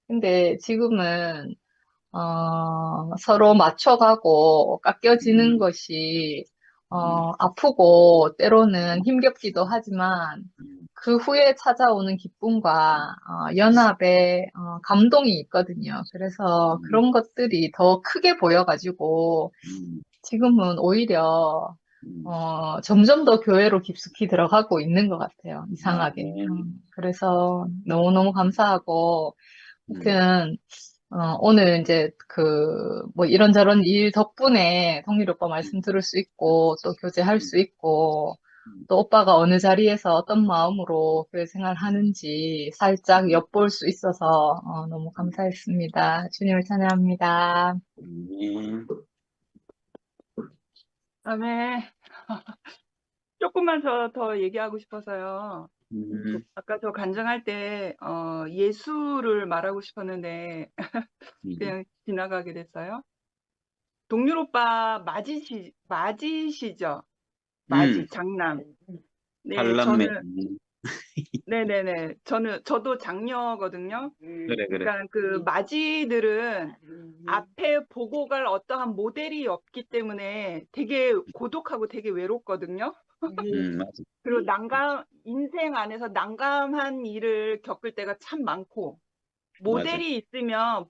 근데 지금은 서로 맞춰가고 깎여지는 것이 아프고 때로는 힘겹기도 하지만 그 후에 찾아오는 기쁨과 연합의 감동이 있거든요. 그래서 그런 것들이 더 크게 보여가지고 지금은 오히려 점점 더 교회로 깊숙이 들어가고 있는 것 같아요. 이상하게. 그래서 너무너무 감사하고 하여튼 오늘 이제 뭐 이런저런 일 덕분에 동일 오빠 말씀 들을 수 있고 또 교제할 수 있고 또 오빠가 어느 자리에서 어떤 마음으로 교회 생활 하는지 살짝 엿볼 수 있어서 너무 감사했습니다. 주님을 찬양합니다. 아멘. 조금만 더 얘기하고 싶어서요. 아까 저 간증할 때 예수를 말하고 싶었는데 그냥 지나가게 됐어요. 동률 오빠 맞이시죠? 장남. 네, 팔남매. 네네네. 저도 장녀거든요. 그래. 그러니까 그 맞이들은 앞에 보고 갈 어떠한 모델이 없기 때문에 되게 고독하고 되게 외롭거든요. 맞아. 그리고 인생 안에서 난감한 일을 겪을 때가 참 많고, 모델이 있으면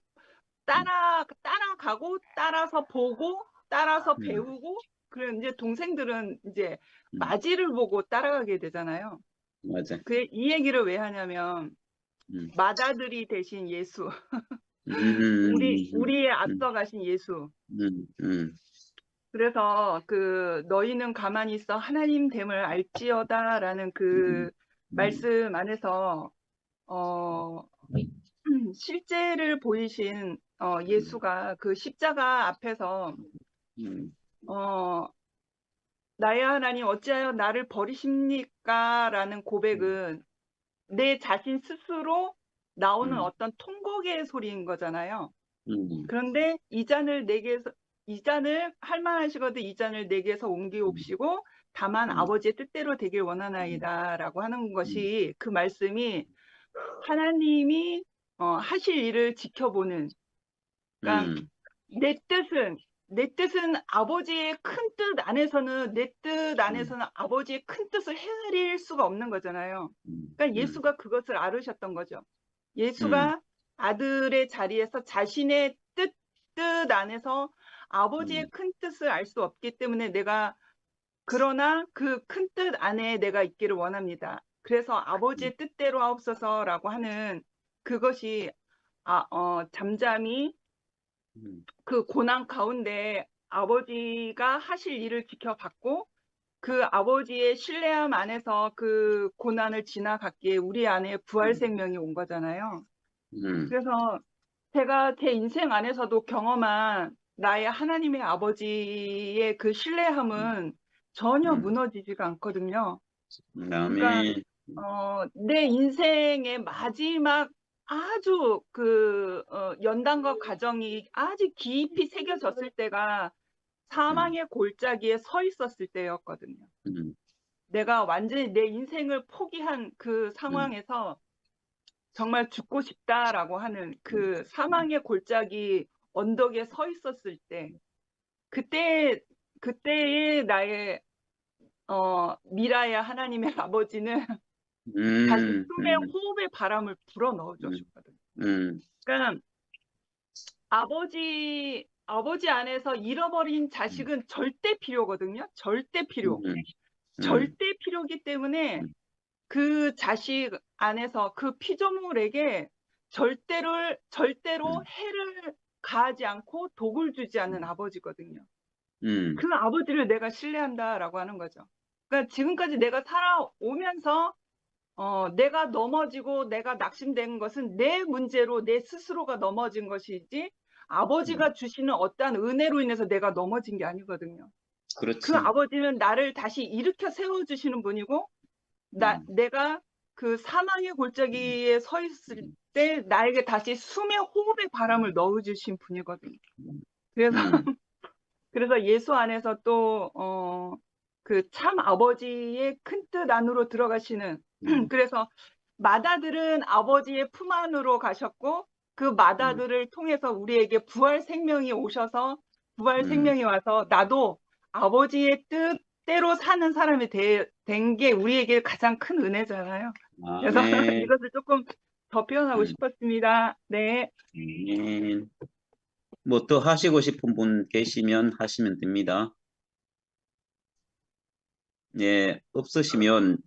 따라가고, 따라서 보고, 따라서 배우고, 그리고 이제 동생들은 이제 맞이를 보고 따라가게 되잖아요. 맞아. 이 얘기를 왜 하냐면, 맏아들이 대신 예수. 우리에 앞서가신 예수. 그래서 그 너희는 가만히 있어 하나님 됨을 알지어다라는 그 말씀 안에서 실제를 보이신 예수가 그 십자가 앞에서 나의 하나님 어찌하여 나를 버리십니까? 라는 고백은 내 자신 스스로 나오는 어떤 통곡의 소리인 거잖아요. 그런데 이 잔을 할만하시거든 이 잔을 내게서 옮기옵시고 다만 아버지의 뜻대로 되길 원하나이다 라고 하는 것이 그 말씀이 하나님이 하실 일을 지켜보는, 그러니까 내 뜻은 아버지의 큰 뜻 안에서는 내 뜻 안에서는 아버지의 큰 뜻을 헤아릴 수가 없는 거잖아요. 그러니까 예수가 그것을 알으셨던 거죠. 예수가 아들의 자리에서 자신의 뜻 안에서 아버지의 큰 뜻을 알 수 없기 때문에 그러나 그 큰 뜻 안에 내가 있기를 원합니다. 그래서 아버지의 뜻대로 하옵소서라고 하는 그것이 잠잠히 그 고난 가운데 아버지가 하실 일을 지켜봤고 그 아버지의 신뢰함 안에서 그 고난을 지나갔기에 우리 안에 부활 생명이 온 거잖아요. 그래서 제가 제 인생 안에서도 경험한 나의 하나님의 아버지의 그 신뢰함은 전혀 무너지지가 않거든요. 그러니까 내 인생의 마지막 아주 그 연단과 과정이 아주 깊이 새겨졌을 때가 사망의 골짜기에 서 있었을 때였거든요. 내가 완전히 내 인생을 포기한 그 상황에서 정말 죽고 싶다라고 하는 그 사망의 골짜기 언덕에 서 있었을 때, 그때의 나의 미라야 하나님의 아버지는 다시 숨에 호흡의 바람을 불어 넣어 주셨거든요. 그러니까 아버지 안에서 잃어버린 자식은 절대 필요거든요. 절대 필요. 절대 필요기 때문에 그 자식 안에서 그 피조물에게 절대로 해를 가하지 않고 독을 주지 않는 아버지거든요. 그 아버지를 내가 신뢰한다라고 하는 거죠. 그러니까 지금까지 내가 살아오면서 내가 넘어지고 내가 낙심된 것은 내 문제로 내 스스로가 넘어진 것이지 아버지가 주시는 어떠한 은혜로 인해서 내가 넘어진 게 아니거든요. 그렇지. 그 아버지는 나를 다시 일으켜 세워주시는 분이고 내가 그 사망의 골짜기에 서 있을 때 나에게 다시 숨의 호흡의 바람을 넣어주신 분이거든요. 그래서 예수 안에서 또 그 참 아버지의 큰 뜻 안으로 들어가시는 그래서 마다들은 아버지의 품 안으로 가셨고 그 마다들을 통해서 우리에게 부활 생명이 오셔서 부활 생명이 와서 나도 아버지의 뜻대로 사는 사람이 된 게 우리에게 가장 큰 은혜잖아요. 그래서 이것을 조금 더 표현하고 싶었습니다. 네. 뭐 또 하시고 싶은 분 계시면 하시면 됩니다. 예, 없으시면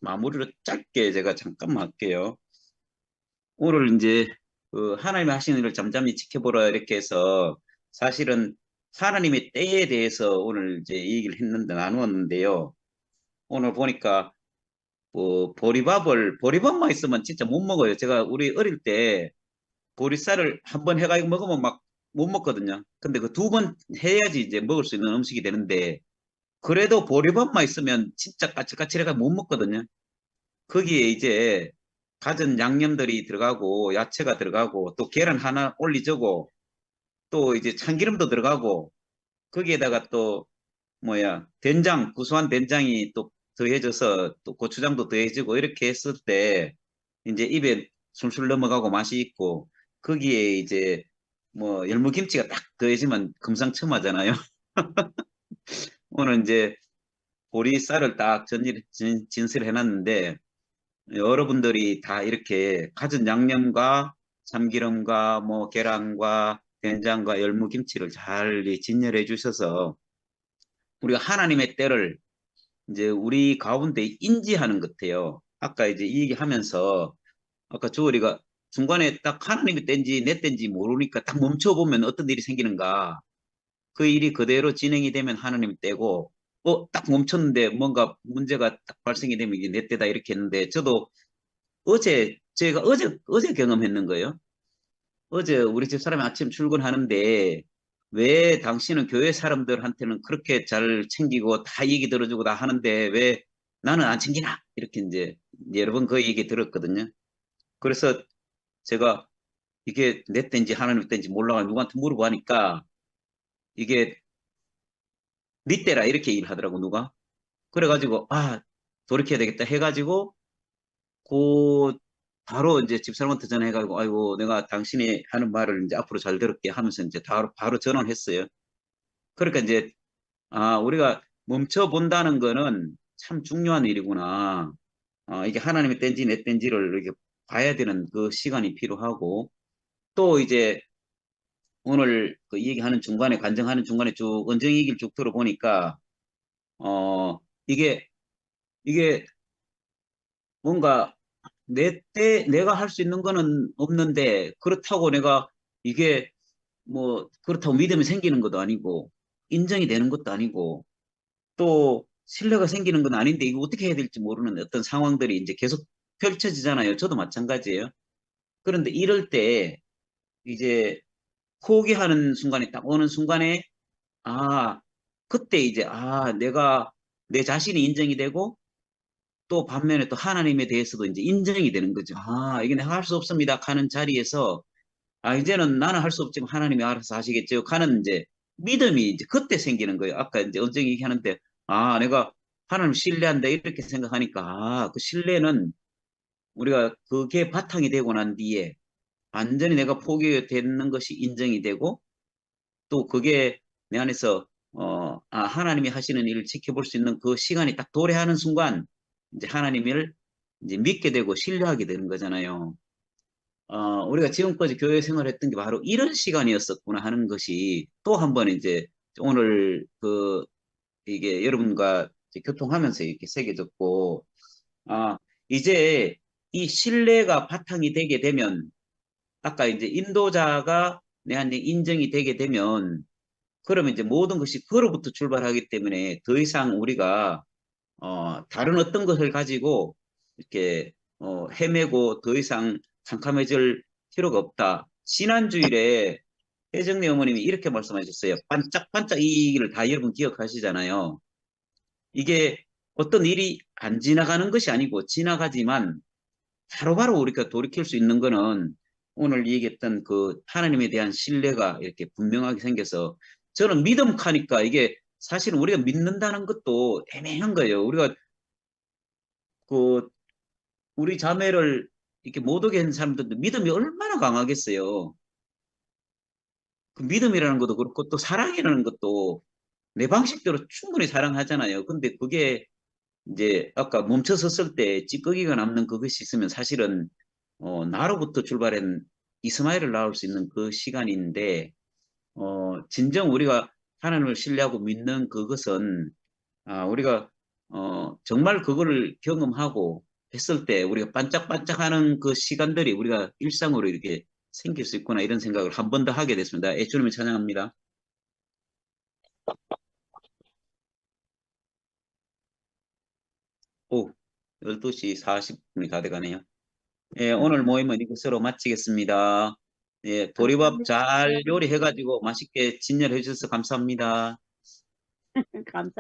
마무리로 짧게 제가 잠깐만 할게요. 오늘 이제 하나님이 하시는 일을 잠잠히 지켜보라 이렇게 해서 사실은 하나님의 때에 대해서 오늘 이제 얘기를 했는데 나누었는데요. 오늘 보니까 보리밥만 있으면 진짜 못 먹어요. 제가 우리 어릴 때 보리쌀을 한 번 해가지고 먹으면 막 못 먹거든요. 근데 그 2번 해야지 이제 먹을 수 있는 음식이 되는데 그래도 보리밥만 있으면 진짜 까칠까칠해가 못 먹거든요. 거기에 이제 갖은 양념들이 들어가고 야채가 들어가고 또 계란 하나 올리주고 또 이제 참기름도 들어가고 거기에다가 또 된장, 구수한 된장이 또 더해져서 또 고추장도 더해지고 이렇게 했을 때 이제 입에 술술 넘어가고 맛이 있고 거기에 이제 열무김치가 딱 더해지면 금상첨화잖아요. 오늘 이제 보리쌀을 딱 진술을 해놨는데 여러분들이 다 이렇게 갖은 양념과 참기름과 계란과 된장과 열무김치를 잘 진열해 주셔서 우리가 하나님의 때를 이제 우리 가운데 인지하는 것 같아요. 아까 이제 이 얘기하면서 아까 주어리가 중간에 딱 하나님이 땐지 내 땐지 모르니까 딱 멈춰보면 어떤 일이 생기는가. 그 일이 그대로 진행이 되면 하나님 때고, 딱 멈췄는데 뭔가 문제가 딱 발생이 되면 이게 내 때다 이렇게 했는데, 저도 제가 어제 경험했는 거예요. 어제 우리 집 사람이 아침 출근하는데, 왜 당신은 교회 사람들한테는 그렇게 잘 챙기고 다 얘기 들어주고 다 하는데 왜 나는 안 챙기나? 이렇게 이제 여러 번 그 얘기 들었거든요. 그래서 제가 이게 내 때인지 하나님 때인지 몰라가 누구한테 물어보 하니까 이게 네 때라 이렇게 일하더라고 누가. 그래가지고 돌이켜야 되겠다 해가지고 그 바로 이제 집사람한테 전화해가지고 아이고 내가 당신이 하는 말을 이제 앞으로 잘 들을게 하면서 이제 바로 전화를 했어요. 그러니까 이제 우리가 멈춰 본다는 거는 참 중요한 일이구나. 이게 하나님의 땐지 내 땐지를 이렇게 봐야 되는 그 시간이 필요하고 또 이제 오늘 그 얘기하는 중간에 간증하는 중간에 쭉 언쟁 얘기를 쭉 들어보니까 어 이게 뭔가 내가 할 수 있는 거는 없는데 그렇다고 내가 이게 뭐 그렇다고 믿음이 생기는 것도 아니고 인정이 되는 것도 아니고 또 신뢰가 생기는 건 아닌데 이거 어떻게 해야 될지 모르는 어떤 상황들이 이제 계속 펼쳐지잖아요. 저도 마찬가지예요. 그런데 이럴 때 이제 포기하는 순간이 딱 오는 순간에 그때 이제 내가 내 자신이 인정이 되고 또 반면에 또 하나님에 대해서도 이제 인정이 되는 거죠. 이게 내가 할 수 없습니다. 하는 자리에서 이제는 나는 할 수 없지만 하나님이 알아서 하시겠죠. 하는 이제 믿음이 이제 그때 생기는 거예요. 아까 이제 언쟁 얘기하는데 내가 하나님 신뢰한다 이렇게 생각하니까 그 신뢰는 우리가 그게 바탕이 되고 난 뒤에 완전히 내가 포기되는 것이 인정이 되고 또 그게 내 안에서 하나님이 하시는 일을 지켜볼 수 있는 그 시간이 딱 도래하는 순간 이제 하나님을 이제 믿게 되고 신뢰하게 되는 거잖아요. 우리가 지금까지 교회 생활했던 게 바로 이런 시간이었었구나 하는 것이 또 한 번 이제 오늘 이게 여러분과 이제 교통하면서 이렇게 새겨졌고, 이제 이 신뢰가 바탕이 되게 되면 아까 이제 인도자가 내한테 인정이 되게 되면 그러면 이제 모든 것이 그로부터 출발하기 때문에 더 이상 우리가 다른 어떤 것을 가지고 이렇게 헤매고 더 이상 캄캄해질 필요가 없다. 지난주일에 혜정네 어머님이 이렇게 말씀하셨어요. 반짝반짝 이 얘기를 다 여러분 기억하시잖아요. 이게 어떤 일이 안 지나가는 것이 아니고 지나가지만 바로바로 우리가 돌이킬 수 있는 거는 오늘 얘기했던 그 하나님에 대한 신뢰가 이렇게 분명하게 생겨서 저는 믿음 하니까 이게 사실은 우리가 믿는다는 것도 애매한 거예요. 우리가 우리 자매를 이렇게 못 오게 하는 사람들도 믿음이 얼마나 강하겠어요. 그 믿음이라는 것도 그렇고 또 사랑이라는 것도 내 방식대로 충분히 사랑하잖아요. 근데 그게 이제 아까 멈춰섰을 때 찌꺼기가 남는 그것이 있으면 사실은 나로부터 출발한 이스마엘을 낳을 수 있는 그 시간인데 진정 우리가 하나님을 신뢰하고 믿는 그것은 우리가 정말 그거를 경험하고 했을 때 우리가 반짝반짝하는 그 시간들이 우리가 일상으로 이렇게 생길 수 있구나 이런 생각을 한 번 더 하게 됐습니다. 주님을 찬양합니다. 12시 40분이 다 돼가네요. 오늘 모임은 이것으로 마치겠습니다. 보리밥 잘 요리해가지고 맛있게 진열해 주셔서 감사합니다. 감사.